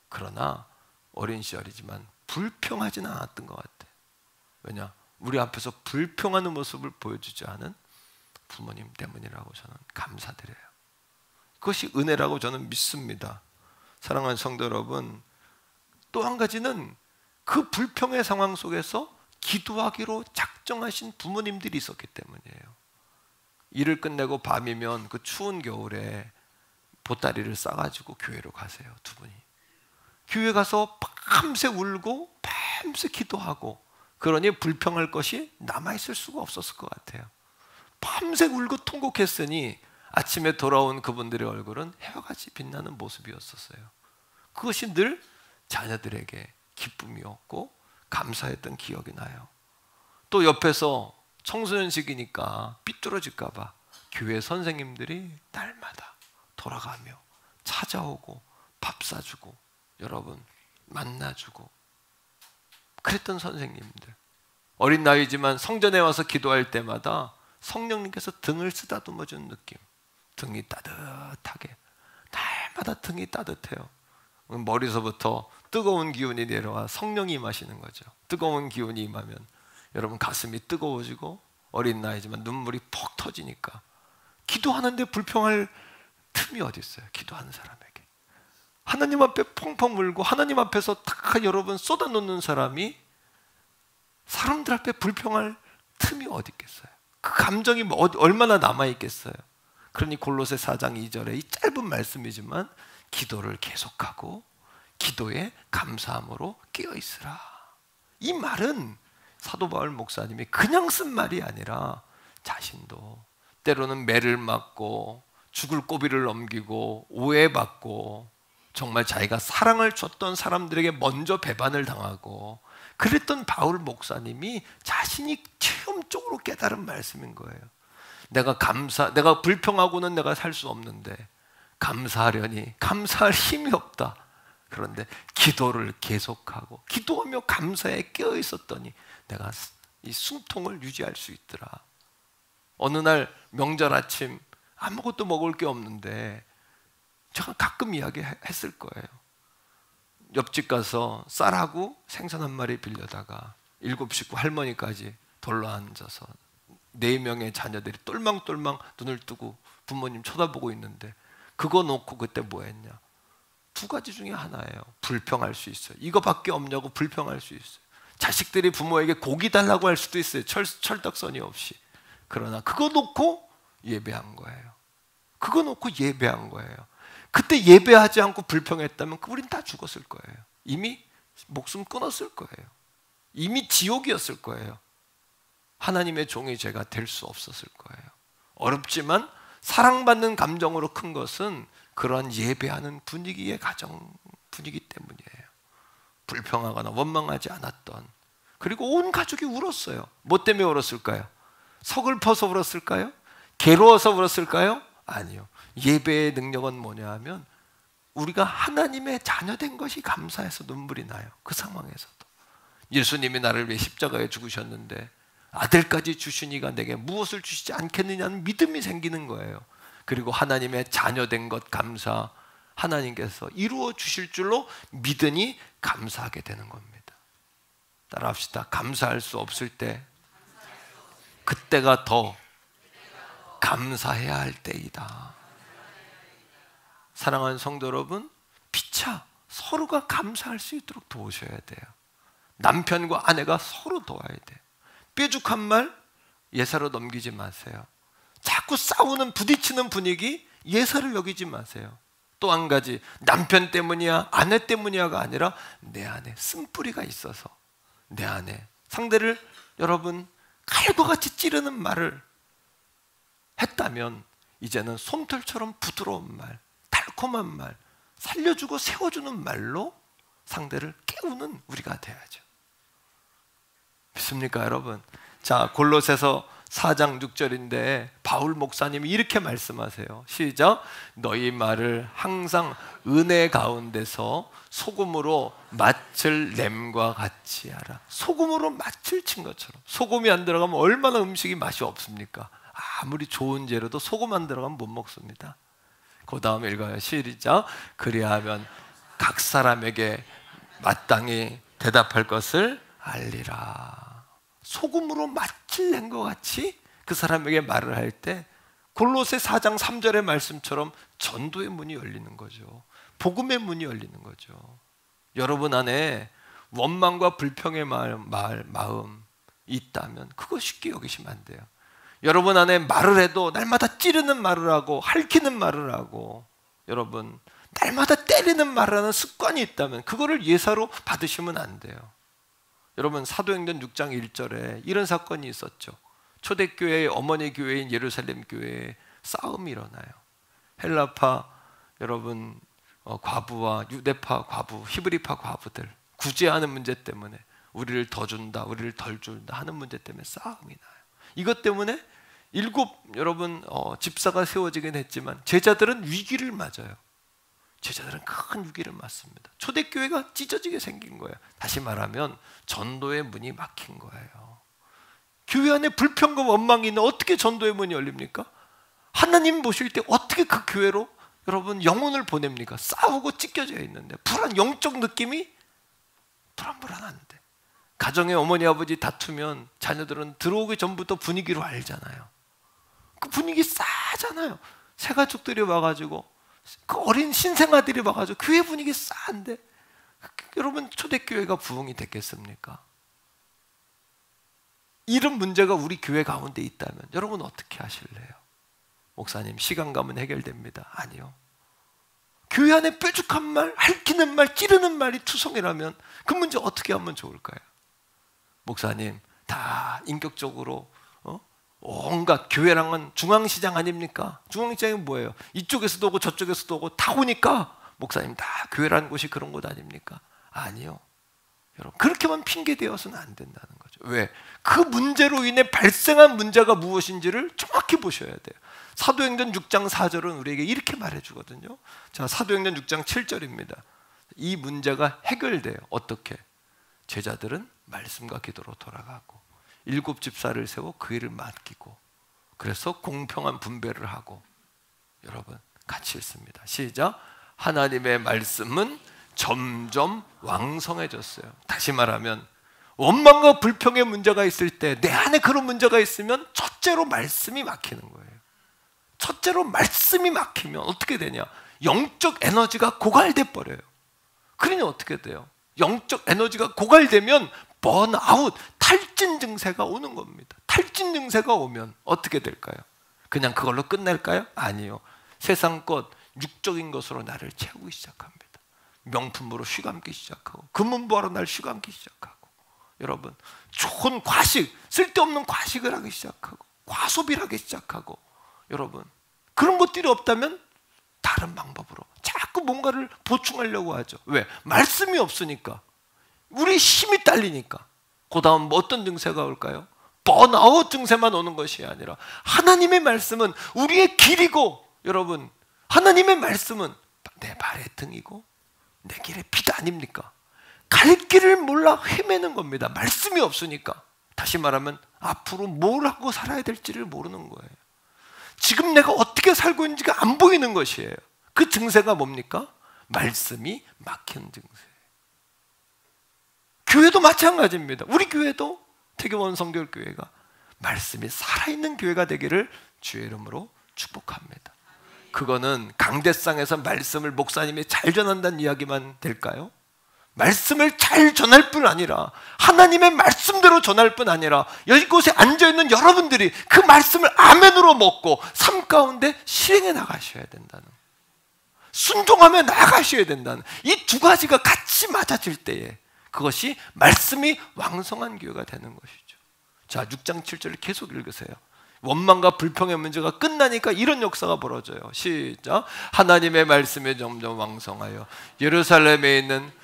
그러나 어린 시절이지만 불평하지는 않았던 것 같아요. 왜냐? 우리 앞에서 불평하는 모습을 보여주지 않은 부모님 때문이라고 저는 감사드려요. 그것이 은혜라고 저는 믿습니다. 사랑하는 성도 여러분, 또 한 가지는 그 불평의 상황 속에서 기도하기로 작정하신 부모님들이 있었기 때문이에요. 일을 끝내고 밤이면 그 추운 겨울에 보따리를 싸가지고 교회로 가세요. 두 분이 교회 가서 밤새 울고 밤새 기도하고, 그러니 불평할 것이 남아있을 수가 없었을 것 같아요. 밤새 울고 통곡했으니 아침에 돌아온 그분들의 얼굴은 해와같이 빛나는 모습이었었어요. 그것이 늘 자녀들에게 기쁨이었고 감사했던 기억이 나요. 또 옆에서 청소년식이니까 삐뚤어질까 봐 교회 선생님들이 날마다 돌아가며 찾아오고 밥 사주고 여러분 만나주고 그랬던 선생님들, 어린 나이지만 성전에 와서 기도할 때마다 성령님께서 등을 쓰다듬어 주는 느낌, 등이 따뜻하게, 날마다 등이 따뜻해요. 머리서부터 뜨거운 기운이 내려와 성령이 임하시는 거죠. 뜨거운 기운이 임하면 여러분 가슴이 뜨거워지고 어린 나이지만 눈물이 퍽 터지니까 기도하는데 불평할 틈이 어디 있어요? 기도하는 사람에게 하나님 앞에 펑펑 울고 하나님 앞에서 다 여러분 쏟아놓는 사람이 사람들 앞에 불평할 틈이 어디 있겠어요? 그 감정이 얼마나 남아있겠어요? 그러니 골로새 4장 2절에 이 짧은 말씀이지만 기도를 계속하고 기도에 감사함으로 깨어있으라. 이 말은 사도 바울 목사님이 그냥 쓴 말이 아니라 자신도 때로는 매를 맞고 죽을 고비를 넘기고 오해받고 정말 자기가 사랑을 줬던 사람들에게 먼저 배반을 당하고 그랬던 바울 목사님이 자신이 체험적으로 깨달은 말씀인 거예요. 내가 불평하고는 내가 살 수 없는데 감사하려니 감사할 힘이 없다. 그런데 기도를 계속하고 기도하며 감사에 깨어 있었더니 내가 이 숨통을 유지할 수 있더라. 어느 날 명절 아침 아무것도 먹을 게 없는데 제가 가끔 이야기했을 거예요. 옆집 가서 쌀하고 생선 한 마리 빌려다가 7 식구 할머니까지 둘러앉아서 4명의 자녀들이 똘망똘망 눈을 뜨고 부모님 쳐다보고 있는데 그거 놓고 그때 뭐 했냐? 2가지 중에 하나예요. 불평할 수 있어요. 이거밖에 없냐고 불평할 수 있어요. 자식들이 부모에게 고기 달라고 할 수도 있어요. 철떡서니 없이. 그러나 그거 놓고 예배한 거예요. 그거 놓고 예배한 거예요. 그때 예배하지 않고 불평했다면 우린 다 죽었을 거예요. 이미 목숨 끊었을 거예요. 이미 지옥이었을 거예요. 하나님의 종이 제가 될 수 없었을 거예요. 어렵지만 사랑받는 감정으로 큰 것은 그러한 예배하는 분위기 때문이에요. 불평하거나 원망하지 않았던, 그리고 온 가족이 울었어요. 뭐 때문에 울었을까요? 서글퍼서 울었을까요? 괴로워서 울었을까요? 아니요. 예배의 능력은 뭐냐 하면 우리가 하나님의 자녀된 것이 감사해서 눈물이 나요. 그 상황에서도 예수님이 나를 위해 십자가에 죽으셨는데 아들까지 주시니가 내게 무엇을 주시지 않겠느냐는 믿음이 생기는 거예요. 그리고 하나님의 자녀된 것 감사, 하나님께서 이루어 주실 줄로 믿으니 감사하게 되는 겁니다. 따라합시다. 감사할 수 없을 때 그때가 더 감사해야 할 때이다. 사랑하는 성도 여러분, 피차 서로가 감사할 수 있도록 도우셔야 돼요. 남편과 아내가 서로 도와야 돼요. 뾰족한 말 예사로 넘기지 마세요. 자꾸 싸우는 부딪히는 분위기 예사를 여기지 마세요. 또 한 가지, 남편 때문이야 아내 때문이야가 아니라 내 안에 쓴뿌리가 있어서 내 안에 상대를 여러분 칼과 같이 찌르는 말을 했다면 이제는 솜털처럼 부드러운 말, 달콤한 말, 살려주고 세워주는 말로 상대를 깨우는 우리가 돼야죠. 믿습니까 여러분? 자, 골로새서 4장 6절인데 바울 목사님이 이렇게 말씀하세요. 시작. 너희 말을 항상 은혜 가운데서 소금으로 맛을 냄과 같이 하라. 소금으로 맛을 친 것처럼. 소금이 안 들어가면 얼마나 음식이 맛이 없습니까? 아무리 좋은 재료도 소금 안 들어가면 못 먹습니다. 그 다음에 읽어요. 시작. 그리하면 각 사람에게 마땅히 대답할 것을 알리라. 소금으로 맛을 낸 것 같이 그 사람에게 말을 할 때 골로새 4장 3절의 말씀처럼 전도의 문이 열리는 거죠. 복음의 문이 열리는 거죠. 여러분 안에 원망과 불평의 마음 있다면 그거 쉽게 여기시면 안 돼요. 여러분 안에 말을 해도 날마다 찌르는 말을 하고 핥히는 말을 하고 여러분 날마다 때리는 말을 하는 습관이 있다면 그거를 예사로 받으시면 안 돼요. 여러분 사도행전 6장 1절에 이런 사건이 있었죠. 초대교회의 어머니 교회인 예루살렘 교회에 싸움이 일어나요. 헬라파 여러분 과부와 유대파 과부, 히브리파 과부들 구제하는 문제 때문에 우리를 더 준다, 우리를 덜 준다 하는 문제 때문에 싸움이 나요. 이것 때문에 7 여러분 집사가 세워지긴 했지만 제자들은 위기를 맞아요. 제자들은 큰 위기를 맞습니다. 초대교회가 찢어지게 생긴 거예요. 다시 말하면 전도의 문이 막힌 거예요. 교회 안에 불평과 원망이 있는 어떻게 전도의 문이 열립니까? 하나님 보실 때 어떻게 그 교회로 여러분 영혼을 보냅니까? 싸우고 찢겨져 있는데 영적 느낌이 불안한데 가정에 어머니 아버지 다투면 자녀들은 들어오기 전부터 분위기로 알잖아요. 그 분위기 싸잖아요. 새 가족들이 와가지고 그 어린 신생아들이 와가지고 교회 분위기 싸한데 여러분 초대교회가 부흥이 됐겠습니까? 이런 문제가 우리 교회 가운데 있다면 여러분 어떻게 하실래요? 목사님 시간 가면 해결됩니다. 아니요. 교회 안에 뾰족한 말, 핥히는 말, 찌르는 말이 투성이라면 그 문제 어떻게 하면 좋을까요? 목사님 다 인격적으로 온갖 교회랑은 중앙시장 아닙니까? 중앙시장이 뭐예요? 이쪽에서도 오고 저쪽에서도 오고 다 오니까 목사님 다 교회라는 곳이 그런 곳 아닙니까? 아니요. 여러분 그렇게만 핑계대어서는 안 된다는 거죠. 왜? 그 문제로 인해 발생한 문제가 무엇인지를 정확히 보셔야 돼요. 사도행전 6장 4절은 우리에게 이렇게 말해주거든요. 자, 사도행전 6장 7절입니다. 이 문제가 해결돼요. 어떻게? 제자들은 말씀과 기도로 돌아가고 7 집사를 세워 그 일을 맡기고 그래서 공평한 분배를 하고 여러분 같이 읽습니다. 시작. 하나님의 말씀은 점점 왕성해졌어요. 다시 말하면 원망과 불평의 문제가 있을 때 내 안에 그런 문제가 있으면 첫째로 말씀이 막히는 거예요. 첫째로 말씀이 막히면 어떻게 되냐? 영적 에너지가 고갈돼 버려요. 그러니 어떻게 돼요? 영적 에너지가 고갈되면 번아웃, 탈진 증세가 오는 겁니다. 탈진 증세가 오면 어떻게 될까요? 그냥 그걸로 끝낼까요? 아니요. 세상 것, 육적인 것으로 나를 채우기 시작합니다. 명품으로 휘감기 시작하고 금은보화로 나를 휘감기 시작하고 여러분 좋은 과식, 쓸데없는 과식을 하기 시작하고 과소비를 하기 시작하고 여러분 그런 것들이 없다면 다른 방법으로 자꾸 뭔가를 보충하려고 하죠. 왜? 말씀이 없으니까 우리 힘이 딸리니까. 그 다음 어떤 증세가 올까요? 번아웃 증세만 오는 것이 아니라 하나님의 말씀은 우리의 길이고 여러분 하나님의 말씀은 내 발의 등이고 내 길의 빛 아닙니까? 갈 길을 몰라 헤매는 겁니다. 말씀이 없으니까 다시 말하면 앞으로 뭘 하고 살아야 될지를 모르는 거예요. 지금 내가 어떻게 살고 있는지가 안 보이는 것이에요. 그 증세가 뭡니까? 말씀이 막힌 증세예요. 교회도 마찬가지입니다. 우리 교회도 태교원 성결교회가 말씀이 살아있는 교회가 되기를 주의 이름으로 축복합니다. 그거는 강대상에서 말씀을 목사님이 잘 전한다는 이야기만 될까요? 말씀을 잘 전할 뿐 아니라 하나님의 말씀대로 전할 뿐 아니라 이곳에 앉아있는 여러분들이 그 말씀을 아멘으로 먹고 삶 가운데 실행해 나가셔야 된다는, 순종하며 나가셔야 된다는, 이 두 가지가 같이 맞아질 때에 그것이 말씀이 왕성한 교회가 되는 것이죠. 자, 6장 7절을 계속 읽으세요. 원망과 불평의 문제가 끝나니까 이런 역사가 벌어져요. 시작. 하나님의 말씀이 점점 왕성하여 예루살렘에 있는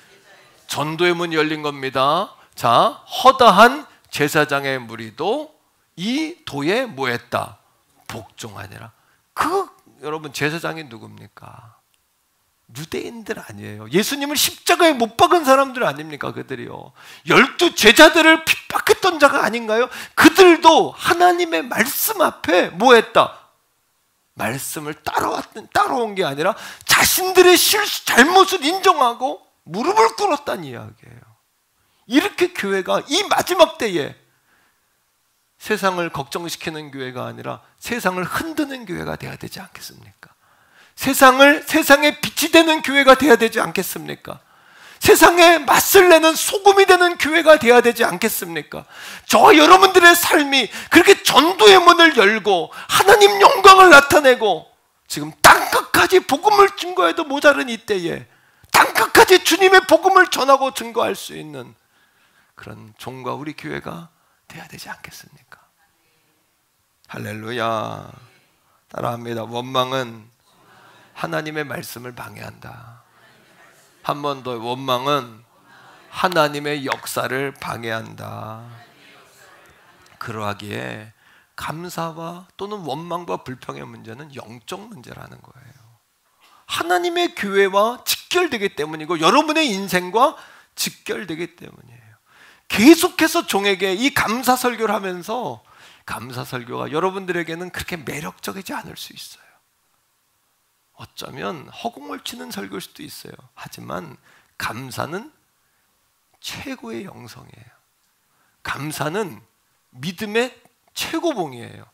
전도의 문이 열린 겁니다. 자, 허다한 제사장의 무리도 이 도에 뭐했다? 복종하니라. 여러분 제사장이 누굽니까? 유대인들 아니에요. 예수님을 십자가에 못 박은 사람들 아닙니까? 그들이요. 12 제자들을 핍박했던 자가 아닌가요? 그들도 하나님의 말씀 앞에 뭐했다? 말씀을 따라온 게 아니라 자신들의 실수, 잘못을 인정하고 무릎을 꿇었다는 이야기예요. 이렇게 교회가 이 마지막 때에 세상을 걱정시키는 교회가 아니라 세상을 흔드는 교회가 돼야 되지 않겠습니까? 세상에 빛이 되는 교회가 돼야 되지 않겠습니까? 세상에 맛을 내는 소금이 되는 교회가 돼야 되지 않겠습니까? 저와 여러분들의 삶이 그렇게 전도의 문을 열고 하나님 영광을 나타내고 지금 땅끝까지 복음을 증거해도 모자른 이때에 땅끝까지 주님의 복음을 전하고 증거할 수 있는 그런 종과 우리 교회가 돼야 되지 않겠습니까? 할렐루야. 따라합니다. 원망은 하나님의 말씀을 방해한다. 한 번 더, 원망은 하나님의 역사를 방해한다. 그러하기에 감사와 또는 원망과 불평의 문제는 영적 문제라는 거예요. 하나님의 교회와 직결되기 때문이고 여러분의 인생과 직결되기 때문이에요. 계속해서 종에게 이 감사 설교를 하면서 감사 설교가 여러분들에게는 그렇게 매력적이지 않을 수 있어요. 어쩌면 허공을 치는 설교일 수도 있어요. 하지만 감사는 최고의 영성이에요. 감사는 믿음의 최고봉이에요.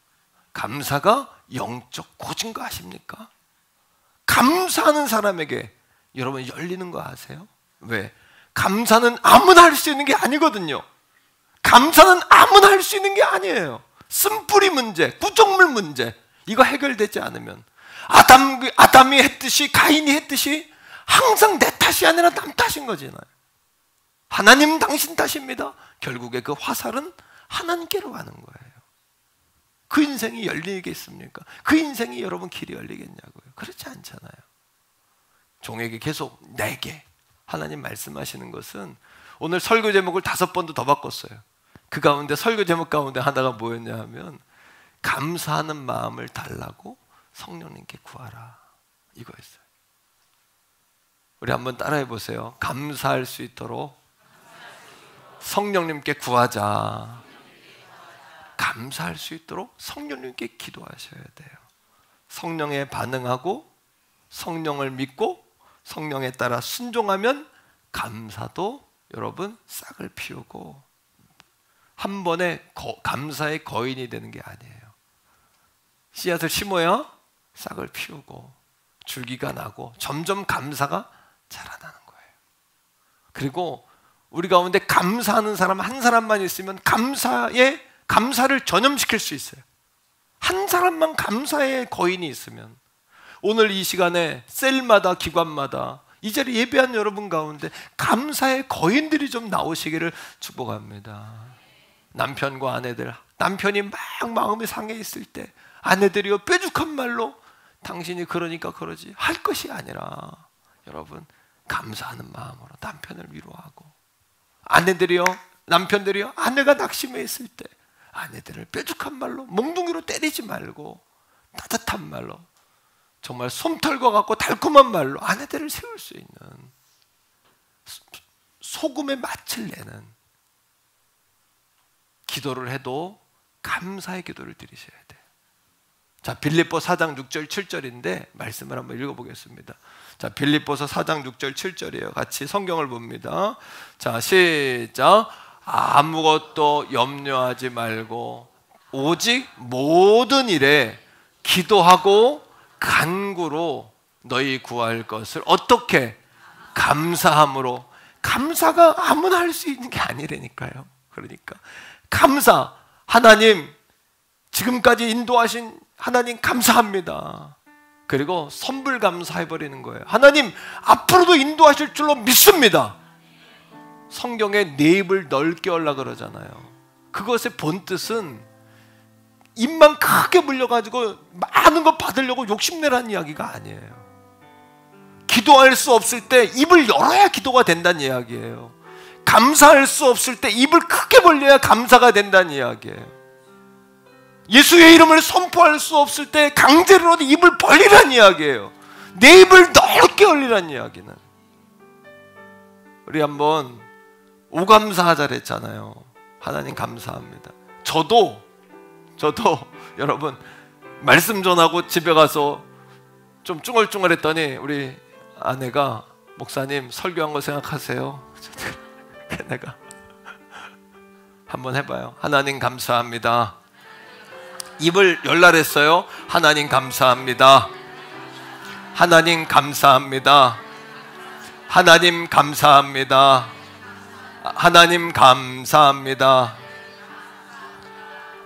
감사가 영적 고진 거 아십니까? 감사하는 사람에게 여러분 열리는 거 아세요? 왜? 감사는 아무나 할 수 있는 게 아니거든요. 감사는 아무나 할 수 있는 게 아니에요. 쓴뿌리 문제, 구정물 문제, 이거 해결되지 않으면 아담이 했듯이, 가인이 했듯이 항상 내 탓이 아니라 남 탓인 거잖아요. 하나님 당신 탓입니다. 결국에 그 화살은 하나님께로 가는 거예요. 그 인생이 열리겠습니까? 그 인생이 여러분 길이 열리겠냐고요? 그렇지 않잖아요. 종에게 계속 내게 하나님 말씀하시는 것은, 오늘 설교 제목을 5번도 더 바꿨어요. 그 가운데 설교 제목 가운데 하나가 뭐였냐 하면 감사하는 마음을 달라고 성령님께 구하라, 이거였어요. 우리 한번 따라해 보세요. 감사할 수 있도록 성령님께 구하자. 감사할 수 있도록 성령님께 기도하셔야 돼요. 성령에 반응하고 성령을 믿고 성령에 따라 순종하면 감사도 여러분 싹을 피우고 한 번에 감사의 거인이 되는 게 아니에요. 씨앗을 심어야 싹을 피우고 줄기가 나고 점점 감사가 자라나는 거예요. 그리고 우리 가운데 감사하는 사람 한 사람만 있으면 감사를 전염시킬 수 있어요. 한 사람만 감사의 거인이 있으면, 오늘 이 시간에 셀마다 기관마다 이 자리에 예배한 여러분 가운데 감사의 거인들이 좀 나오시기를 축복합니다. 남편과 아내들, 남편이 막 마음이 상해 있을 때 아내들이요 뾰족한 말로 당신이 그러니까 그러지 할 것이 아니라 여러분 감사하는 마음으로 남편을 위로하고, 아내들이요 남편들이요 아내가 낙심해 있을 때 아내들을 뾰족한 말로 몽둥이로 때리지 말고 따뜻한 말로, 정말 솜털과 같고 달콤한 말로 아내들을 세울 수 있는, 소금의 맛을 내는 기도를 해도 감사의 기도를 드리셔야 돼요. 자, 빌립보 4장 6절 7절인데 말씀을 한번 읽어보겠습니다. 자, 빌립보서 4장 6절 7절이에요. 같이 성경을 봅니다. 자, 시작. 아무것도 염려하지 말고 오직 모든 일에 기도하고 간구로 너희 구할 것을 어떻게? 감사함으로. 감사가 아무나 할 수 있는 게 아니라니까요. 그러니까 감사, 하나님 지금까지 인도하신 하나님 감사합니다. 그리고 선불 감사해버리는 거예요. 하나님 앞으로도 인도하실 줄로 믿습니다. 성경에 내 입을 넓게 열라 그러잖아요. 그것의 본뜻은 입만 크게 물려가지고 많은 거 받으려고 욕심내라는 이야기가 아니에요. 기도할 수 없을 때 입을 열어야 기도가 된다는 이야기예요. 감사할 수 없을 때 입을 크게 벌려야 감사가 된다는 이야기예요. 예수의 이름을 선포할 수 없을 때 강제로라도 입을 벌리라는 이야기예요. 내 입을 넓게 열리라는 이야기는. 우리 한번 오감사하자 그랬잖아요. 하나님 감사합니다. 저도 여러분 말씀 전하고 집에 가서 좀 쭝얼쭝얼했더니 우리 아내가 목사님 설교한 거 생각하세요? 내가 한번 해봐요. 하나님 감사합니다. 입을 열라 그랬어요. 하나님 감사합니다. 하나님 감사합니다. 하나님 감사합니다. 하나님 감사합니다.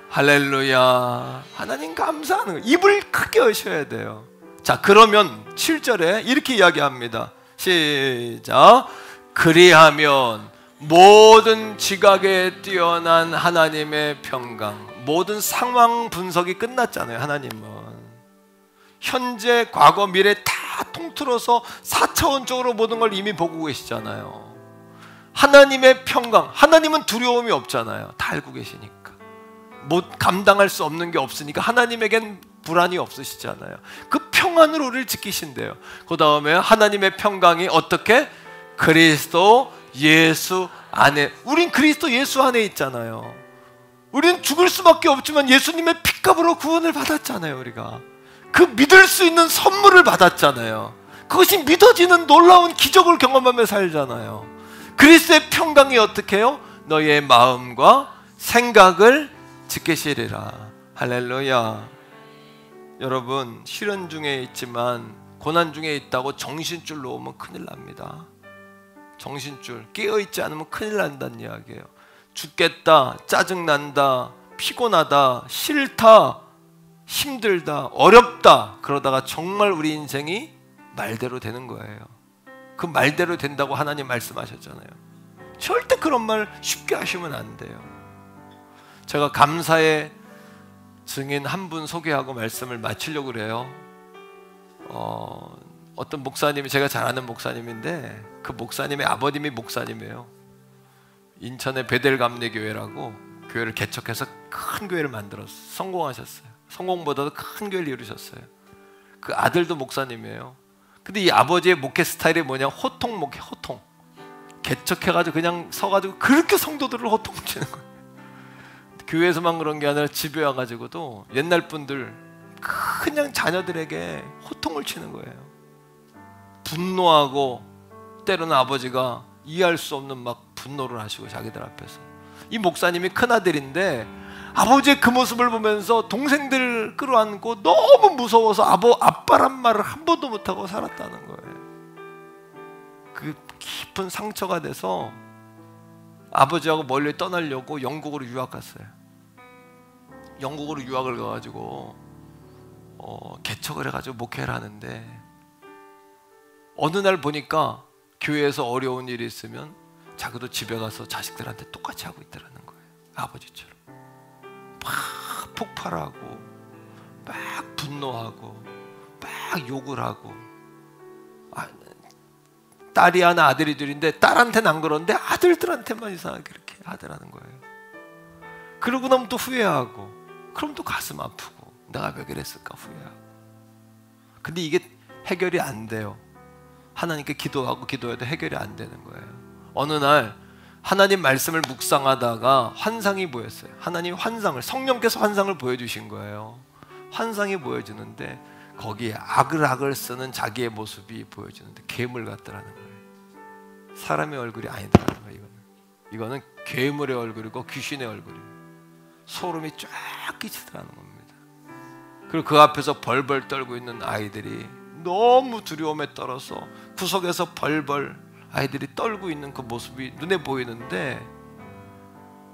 할렐루야. 하나님 감사하는 거. 입을 크게 여셔야 돼요. 자, 그러면 7절에 이렇게 이야기합니다. 시작. 그리하면 모든 지각에 뛰어난 하나님의 평강. 모든 상황 분석이 끝났잖아요. 하나님은 현재, 과거, 미래 다 통틀어서 4차원적으로 모든 걸 이미 보고 계시잖아요. 하나님의 평강. 하나님은 두려움이 없잖아요. 다 알고 계시니까. 못 감당할 수 없는 게 없으니까 하나님에겐 불안이 없으시잖아요. 그 평안으로 우리를 지키신대요. 그 다음에 하나님의 평강이 어떻게? 그리스도 예수 안에. 우린 그리스도 예수 안에 있잖아요. 우린 죽을 수밖에 없지만 예수님의 핏값으로 구원을 받았잖아요. 우리가 그 믿을 수 있는 선물을 받았잖아요. 그것이 믿어지는 놀라운 기적을 경험하며 살잖아요. 그리스도의 평강이 어떻게 해요? 너의 마음과 생각을 지키시리라. 할렐루야. 여러분 시련 중에 있지만 고난 중에 있다고 정신줄 놓으면 큰일 납니다. 정신줄 깨어있지 않으면 큰일 난다는 이야기예요. 죽겠다, 짜증난다, 피곤하다, 싫다, 힘들다, 어렵다 그러다가 정말 우리 인생이 말대로 되는 거예요. 그 말대로 된다고 하나님 말씀하셨잖아요. 절대 그런 말 쉽게 하시면 안 돼요. 제가 감사의 증인 한 분 소개하고 말씀을 마치려고 그래요. 어떤 목사님이, 제가 잘 아는 목사님인데 그 목사님의 아버님이 목사님이에요. 인천의 베델감리교회라고 교회를 개척해서 큰 교회를 만들었어요. 성공하셨어요. 성공보다도 큰 교회를 이루셨어요. 그 아들도 목사님이에요. 근데 이 아버지의 목회 스타일이 뭐냐? 호통 목회, 호통. 개척해가지고 그냥 서가지고 그렇게 성도들을 호통치는 거예요. 교회에서만 그런 게 아니라 집에 와가지고도 옛날 분들 그냥 자녀들에게 호통을 치는 거예요. 분노하고 때로는 아버지가 이해할 수 없는 막 분노를 하시고 자기들 앞에서. 이 목사님이 큰아들인데 아버지의 그 모습을 보면서 동생들 끌어안고 너무 무서워서 아빠란 말을 한 번도 못하고 살았다는 거예요. 그 깊은 상처가 돼서 아버지하고 멀리 떠나려고 영국으로 유학 갔어요. 영국으로 유학을 가가지고 개척을 해가지고 목회를 하는데 어느 날 보니까 교회에서 어려운 일이 있으면 자기도 집에 가서 자식들한테 똑같이 하고 있다는 거예요. 아버지처럼 막 폭발하고 막 분노하고 막 욕을 하고. 딸이 하나 아들이 둘인데 딸한테는 안 그러는데 아들들한테만 이상하게 그렇게 하더라는 거예요. 그러고 나면 또 후회하고, 그럼 또 가슴 아프고, 내가 왜 그랬을까 후회하고. 근데 이게 해결이 안 돼요. 하나님께 기도하고 기도해도 해결이 안 되는 거예요. 어느 날 하나님 말씀을 묵상하다가 환상이 보였어요. 하나님 환상을, 성령께서 환상을 보여주신 거예요. 환상이 보여주는데 거기에 아글아글 쓰는 자기의 모습이 보여주는데 괴물 같더라는 거예요. 사람의 얼굴이 아니더라는 거예요. 이거는 괴물의 얼굴이고 귀신의 얼굴이에요. 소름이 쫙 끼치더라는 겁니다. 그리고 그 앞에서 벌벌 떨고 있는 아이들이 너무 두려움에 떨어서 구석에서 벌벌 아이들이 떨고 있는 그 모습이 눈에 보이는데,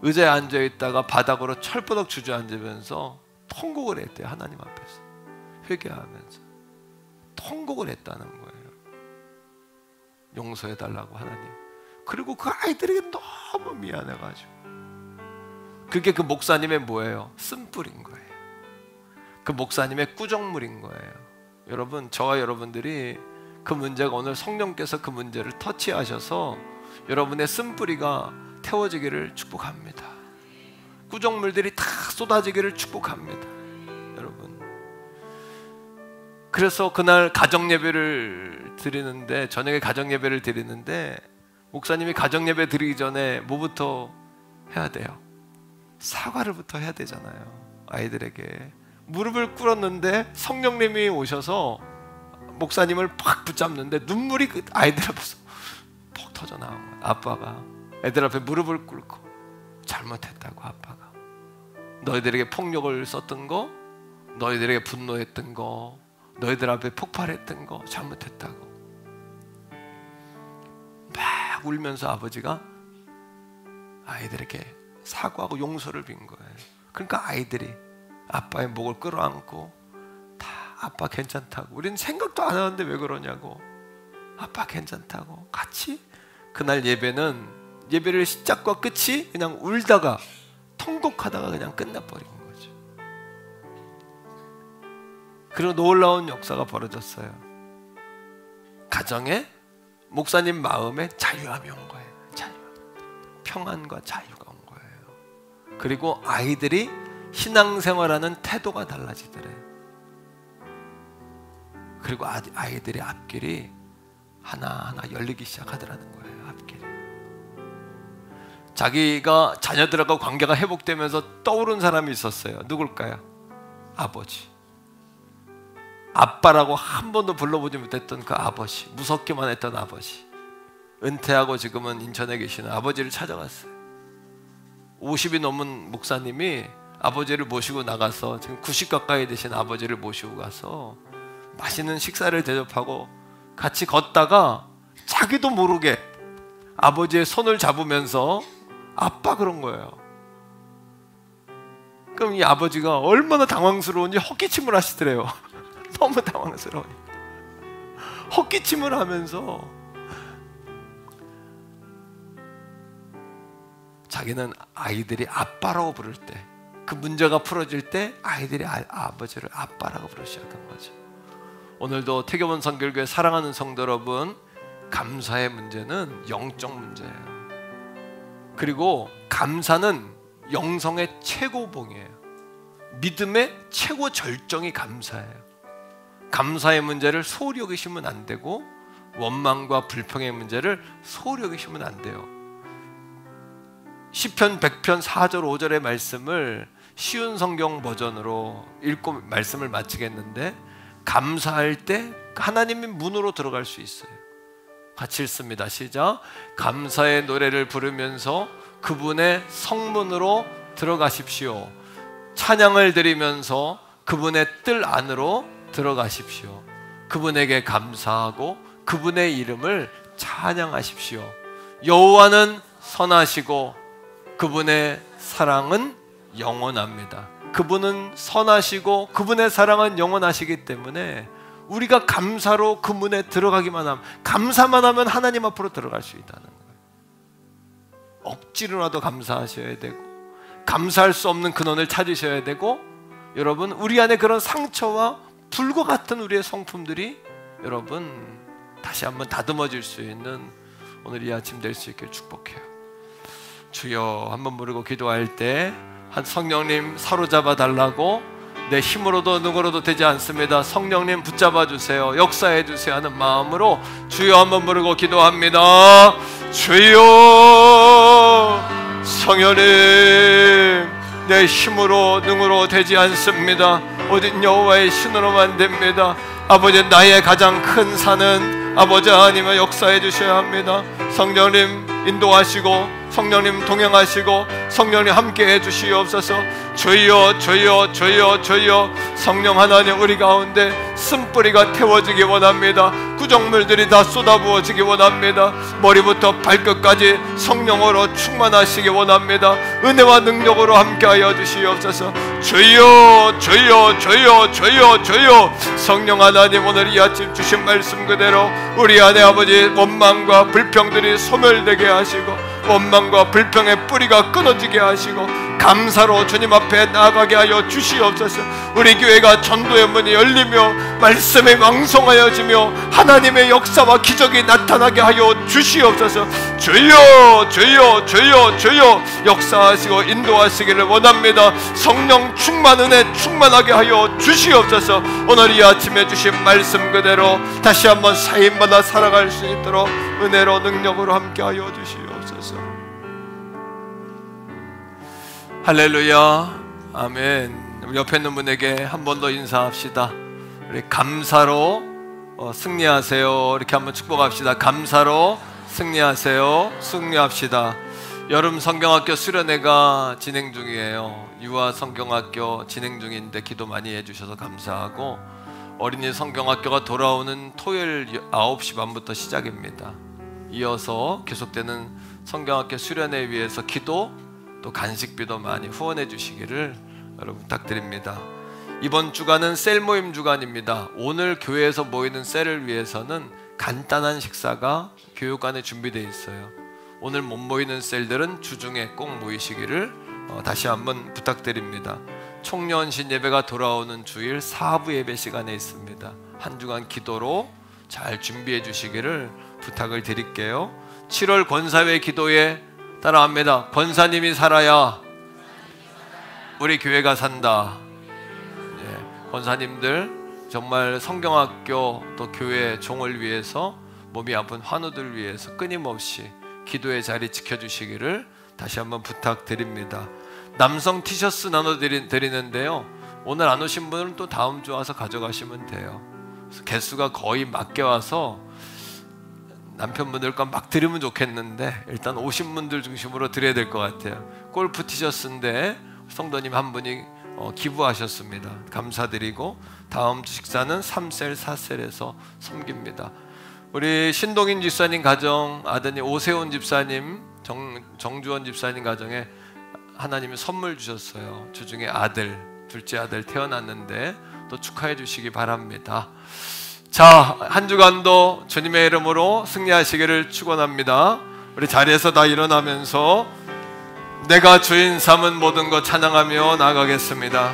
의자에 앉아있다가 바닥으로 철버덕 주저앉으면서 통곡을 했대요. 하나님 앞에서 회개하면서 통곡을 했다는 거예요. 용서해달라고 하나님. 그리고 그 아이들에게 너무 미안해가지고, 그게 그 목사님의 뭐예요? 쓴뿌리인 거예요. 그 목사님의 꾸정물인 거예요. 여러분, 저와 여러분들이 그 문제가 오늘 성령께서 그 문제를 터치하셔서 여러분의 쓴뿌리가 태워지기를 축복합니다. 꾸정물들이 다 쏟아지기를 축복합니다. 여러분, 그래서 그날 가정예배를 드리는데, 저녁에 가정예배를 드리는데, 목사님이 가정예배 드리기 전에 뭐부터 해야 돼요? 사과를부터 해야 되잖아요. 아이들에게 무릎을 꿇었는데 성령님이 오셔서 목사님을 팍 붙잡는데 눈물이 그 아이들 앞에서 퍽 터져 나온 거예요. 아빠가 애들 앞에 무릎을 꿇고 잘못했다고. 아빠가 너희들에게 폭력을 썼던 거, 너희들에게 분노했던 거, 너희들 앞에 폭발했던 거 잘못했다고 막 울면서 아버지가 아이들에게 사과하고 용서를 빈 거예요. 그러니까 아이들이 아빠의 목을 끌어안고 다 아빠 괜찮다고, 우리는 생각도 안 하는데 왜 그러냐고, 아빠 괜찮다고 같이. 그날 예배를 시작과 끝이 그냥 울다가 통곡하다가 그냥 끝나버린 거죠. 그리고 놀라운 역사가 벌어졌어요. 가정에, 목사님 마음에 자유함이 온 거예요. 자유, 평안과 자유가 온 거예요. 그리고 아이들이 신앙생활하는 태도가 달라지더래요. 그리고 아이들의 앞길이 하나하나 열리기 시작하더라는 거예요. 앞길이. 자기가 자녀들하고 관계가 회복되면서 떠오른 사람이 있었어요. 누굴까요? 아버지. 아빠라고 한 번도 불러보지 못했던 그 아버지, 무섭기만 했던 아버지, 은퇴하고 지금은 인천에 계시는 아버지를 찾아갔어요. 50이 넘은 목사님이 아버지를 모시고 나가서 지금 90 가까이 되신 아버지를 모시고 가서 맛있는 식사를 대접하고 같이 걷다가 자기도 모르게 아버지의 손을 잡으면서 아빠 그런 거예요. 그럼 이 아버지가 얼마나 당황스러운지 헛기침을 하시더래요. 너무 당황스러워요. 헛기침을 하면서 자기는 아이들이 아빠라고 부를 때, 그 문제가 풀어질 때 아이들이 아버지를 아빠라고 부르기 시작한 거죠. 오늘도 태교원 선결교회 사랑하는 성도 여러분, 감사의 문제는 영적 문제예요. 그리고 감사는 영성의 최고봉이에요. 믿음의 최고 절정이 감사예요. 감사의 문제를 소홀히 여기시면 안 되고, 원망과 불평의 문제를 소홀히 여기시면 안 돼요. 시편 100편 4절 5절의 말씀을 쉬운 성경 버전으로 읽고 말씀을 마치겠는데, 감사할 때 하나님의 문으로 들어갈 수 있어요. 같이 읽습니다. 시작. 감사의 노래를 부르면서 그분의 성문으로 들어가십시오. 찬양을 드리면서 그분의 뜰 안으로 들어가십시오. 그분에게 감사하고 그분의 이름을 찬양하십시오. 여호와는 선하시고 그분의 사랑은 영원합니다. 그분은 선하시고 그분의 사랑은 영원하시기 때문에 우리가 감사로 그 문에 들어가기만 하면, 감사만 하면 하나님 앞으로 들어갈 수 있다는 거예요. 억지로라도 감사하셔야 되고, 감사할 수 없는 근원을 찾으셔야 되고, 여러분, 우리 안에 그런 상처와 불과 같은 우리의 성품들이 여러분 다시 한번 다듬어질 수 있는 오늘 이 아침 될 수 있길 축복해요. 주여 한번 부르고 기도할 때 한 성령님 사로잡아 달라고, 내 힘으로도 누구로도 되지 않습니다. 성령님 붙잡아 주세요. 역사해 주세요 하는 마음으로 주여 한번 부르고 기도합니다. 주여 성령님, 내 힘으로 능으로 되지 않습니다. 오직 여호와의 신으로만 됩니다. 아버지, 나의 가장 큰 산은 아버지 하나님의 역사해 주셔야 합니다. 성령님 인도하시고 성령님 동행하시고 성령님 함께 해주시옵소서. 주여 주여 주여 주여. 성령 하나님, 우리 가운데 쓴뿌리가 태워지기 원합니다. 구정물들이 다 쏟아부어지기 원합니다. 머리부터 발끝까지 성령으로 충만하시기 원합니다. 은혜와 능력으로 함께하여 주시옵소서. 주여 주여 주여 주여 주여. 성령 하나님, 오늘 이 아침 주신 말씀 그대로 우리 안에 아버지 원망과 불평들이 소멸되게 하시고 원망과 불평의 뿌리가 끊어지게 하시고 감사로 주님 앞에 나아가게 하여 주시옵소서. 우리 교회가 전도의 문이 열리며 말씀이 왕성하여지며 하나님의 역사와 기적이 나타나게 하여 주시옵소서. 주여 주여 주여 주여. 역사하시고 인도하시기를 원합니다. 성령 충만, 은혜 충만하게 하여 주시옵소서. 오늘 이 아침에 주신 말씀 그대로 다시 한번 사인받아 살아갈 수 있도록 은혜로 능력으로 함께 하여 주시옵소서. 할렐루야. 아멘. 우리 옆에 있는 분에게 한 번 더 인사합시다. 우리 감사로 승리하세요. 이렇게 한번 축복합시다. 감사로 승리하세요. 승리합시다. 여름 성경학교 수련회가 진행 중이에요. 유아 성경학교 진행 중인데 기도 많이 해주셔서 감사하고, 어린이 성경학교가 돌아오는 토요일 9시 반부터 시작입니다. 이어서 계속되는 성경학교 수련회 위해서 기도 또 간식비도 많이 후원해 주시기를 여러분 부탁드립니다. 이번 주간은 셀 모임 주간입니다. 오늘 교회에서 모이는 셀을 위해서는 간단한 식사가 교육관에 준비되어 있어요. 오늘 못 모이는 셀들은 주중에 꼭 모이시기를 다시 한번 부탁드립니다. 총년신 예배가 돌아오는 주일 4부 예배 시간에 있습니다. 한 주간 기도로 잘 준비해 주시기를 부탁을 드릴게요. 7월 권사회 기도에 따라합니다. 권사님이 살아야 우리 교회가 산다. 권사님들 정말 성경학교 또 교회 종을 위해서, 몸이 아픈 환우들 위해서 끊임없이 기도의 자리 지켜주시기를 다시 한번 부탁드립니다. 남성 티셔츠 나눠드리는데요, 오늘 안 오신 분은 또 다음 주 와서 가져가시면 돼요. 개수가 거의 맞게 와서 남편분들과 막 드리면 좋겠는데 일단 오신 분들 중심으로 드려야 될 것 같아요. 골프 티셔츠인데 성도님 한 분이 기부하셨습니다. 감사드리고, 다음 주 식사는 3셀 4셀에서 섬깁니다. 우리 신동인 집사님 가정 아드님 오세훈 집사님, 정주원 집사님 가정에 하나님이 선물 주셨어요. 주중에 아들, 둘째 아들 태어났는데 또 축하해 주시기 바랍니다. 자, 한 주간도 주님의 이름으로 승리하시기를 축원합니다. 우리 자리에서 다 일어나면서 내가 주인 삼은 모든 것 찬양하며 나가겠습니다.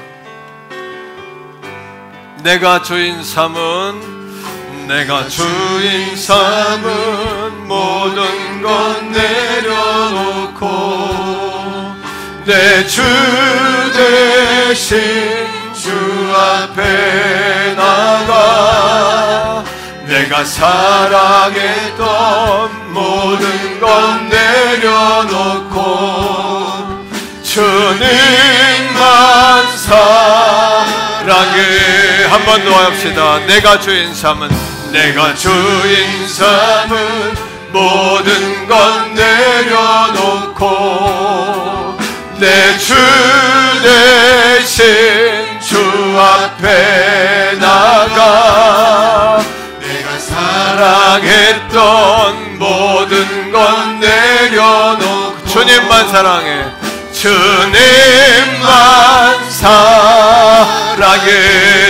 내가 주인 삼은, 내가 주인 삼은 모든 것 내려놓고 내 주 대신 주 앞에 나가 내가 사랑했던 모든 것 내려놓고 주님만 사랑해. 한 번 더 합시다. 내가 주인 삼은, 내가 주인 삼은 모든 것 내려놓고 내 주 대신 주 앞에 나가 내가 사랑했던 모든 것 내려놓고 주님만 사랑해. 주님만 사랑해.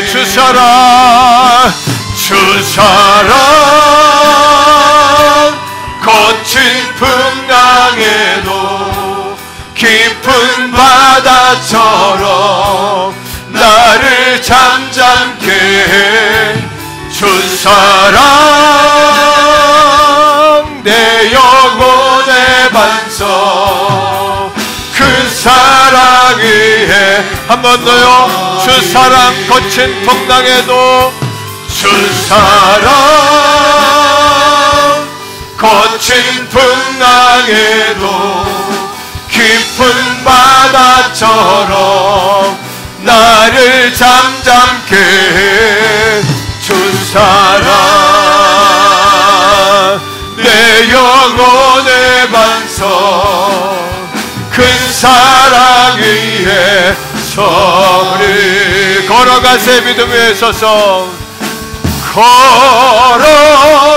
주 사랑, 주 사랑 거친 풍랑에도 깊은 바다처럼 나를 잠잠케 해. 주 사랑 내 영혼의 반석, 그 사랑 위에 한 번 더요. 주 사랑 거친 풍랑에도, 주 사랑 거친 풍랑에도 깊은 바다처럼 나를 잠잠케 준 사랑, 내 영혼의 반석, 큰 사랑 위에 서리. 걸어가세 믿음 위에 서서,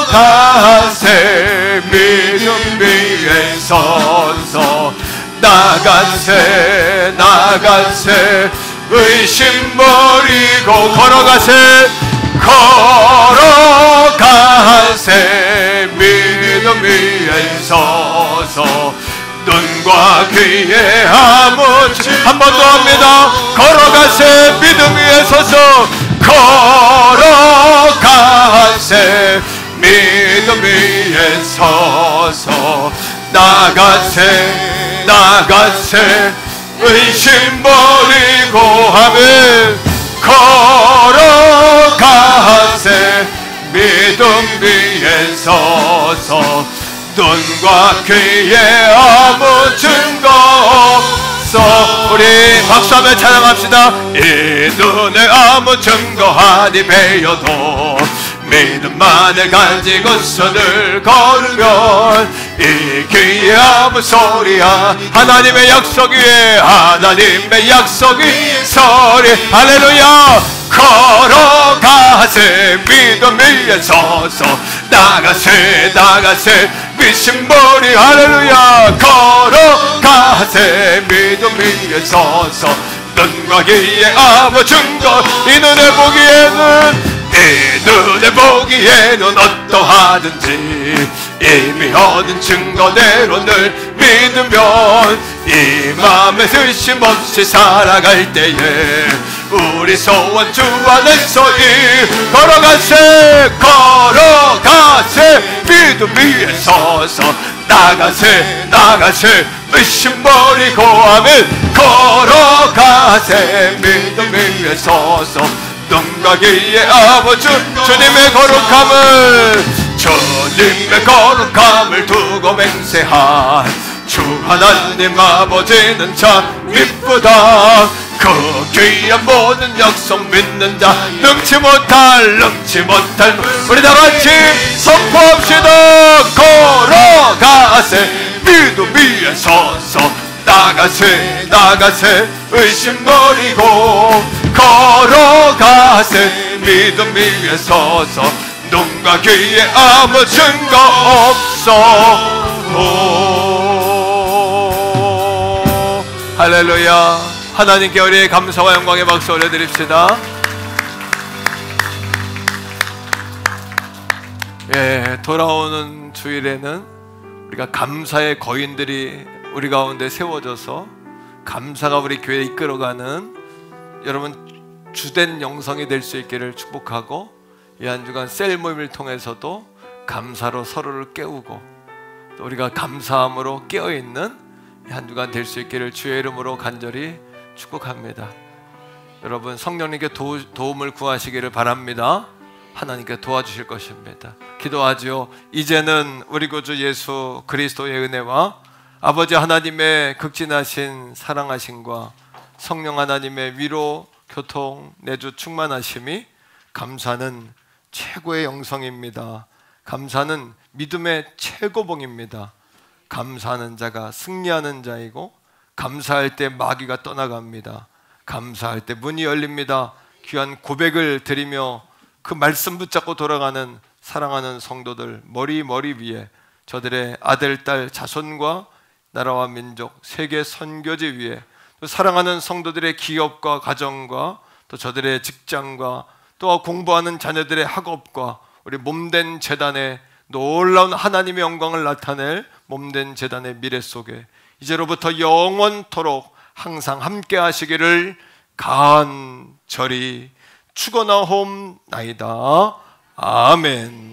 걸어가세 믿음 위에 서서, 나가세 나가세 의심 버리고, 걸어가세 걸어가세 믿음 위에 서서, 눈과 귀에 아무 한 번 더 합니다. 걸어가세 믿음 위에 서서, 걸어가세 믿음 위에 서서, 나가세 나가세 의심 버리고 하면, 걸어가세 믿음 위에 서서, 눈과 귀에 아무 증거 없어. 우리 박수하며 찬양합시다. 이 눈에 아무 증거 하니 배여도 믿음만을 가지고서 늘 걸으면, 이 귀에 아무 소리야 하나님의 약속 위에, 하나님의 약속 위에 서리. 할렐루야. 걸어가세 믿음 위에 서서, 나가세 나가세 미신머리. 할렐루야. 걸어가세 믿음 위에 서서, 눈과 귀에 아무 증거, 이 눈에 보기에는, 이 눈에 보기에는 어떠하든지 이미 얻은 증거대로 늘 믿으면, 이 맘에 의심 없이 살아갈 때에 우리 소원 주 안에서 걸어가세 걸어가세 믿음 위에 서서, 나가세 나가세 의심 버리고 하면, 걸어가세 믿음 위에 서서, 눈과 귀에 아무 주님의 거룩함을, 주님의 거룩함을 두고 맹세한 주 하나님 아버지는 참 이쁘다. 그 귀한 모든 약속 믿는 자 능치 못할 우리 다같이 선포합시다. 걸어가세 믿음 위에 서서, 나가세 나가세 의심 버리고, 걸어가세 믿음 위에 서서, 눈과 귀에 아무 증거 없어. 할렐루야. 하나님께 우리의 감사와 영광의 박수 올려드립시다. 예, 돌아오는 주일에는 우리가 감사의 거인들이 우리 가운데 세워져서 감사가 우리 교회에 이끌어가는 여러분 주된 영성이 될 수 있기를 축복하고, 이 한 주간 셀 모임을 통해서도 감사로 서로를 깨우고, 또 우리가 감사함으로 깨어있는 이 한 주간 될 수 있기를 주의 이름으로 간절히 축복합니다. 여러분 성령님께 도움을 구하시기를 바랍니다. 하나님께 도와주실 것입니다. 기도하지요. 이제는 우리 구주 예수 그리스도의 은혜와 아버지 하나님의 극진하신 사랑하심과 성령 하나님의 위로, 교통, 내주 충만하심이, 감사는 최고의 영성입니다. 감사는 믿음의 최고봉입니다. 감사하는 자가 승리하는 자이고, 감사할 때 마귀가 떠나갑니다. 감사할 때 문이 열립니다. 귀한 고백을 드리며 그 말씀 붙잡고 돌아가는 사랑하는 성도들 머리 위에 저들의 아들, 딸, 자손과 나라와 민족, 세계 선교지 위에, 또 사랑하는 성도들의 기업과 가정과 또 저들의 직장과 또 공부하는 자녀들의 학업과 우리 몸된 재단의 놀라운 하나님의 영광을 나타낼 몸된 재단의 미래 속에 이제로부터 영원토록 항상 함께 하시기를 간절히 축원하옵나이다. 아멘.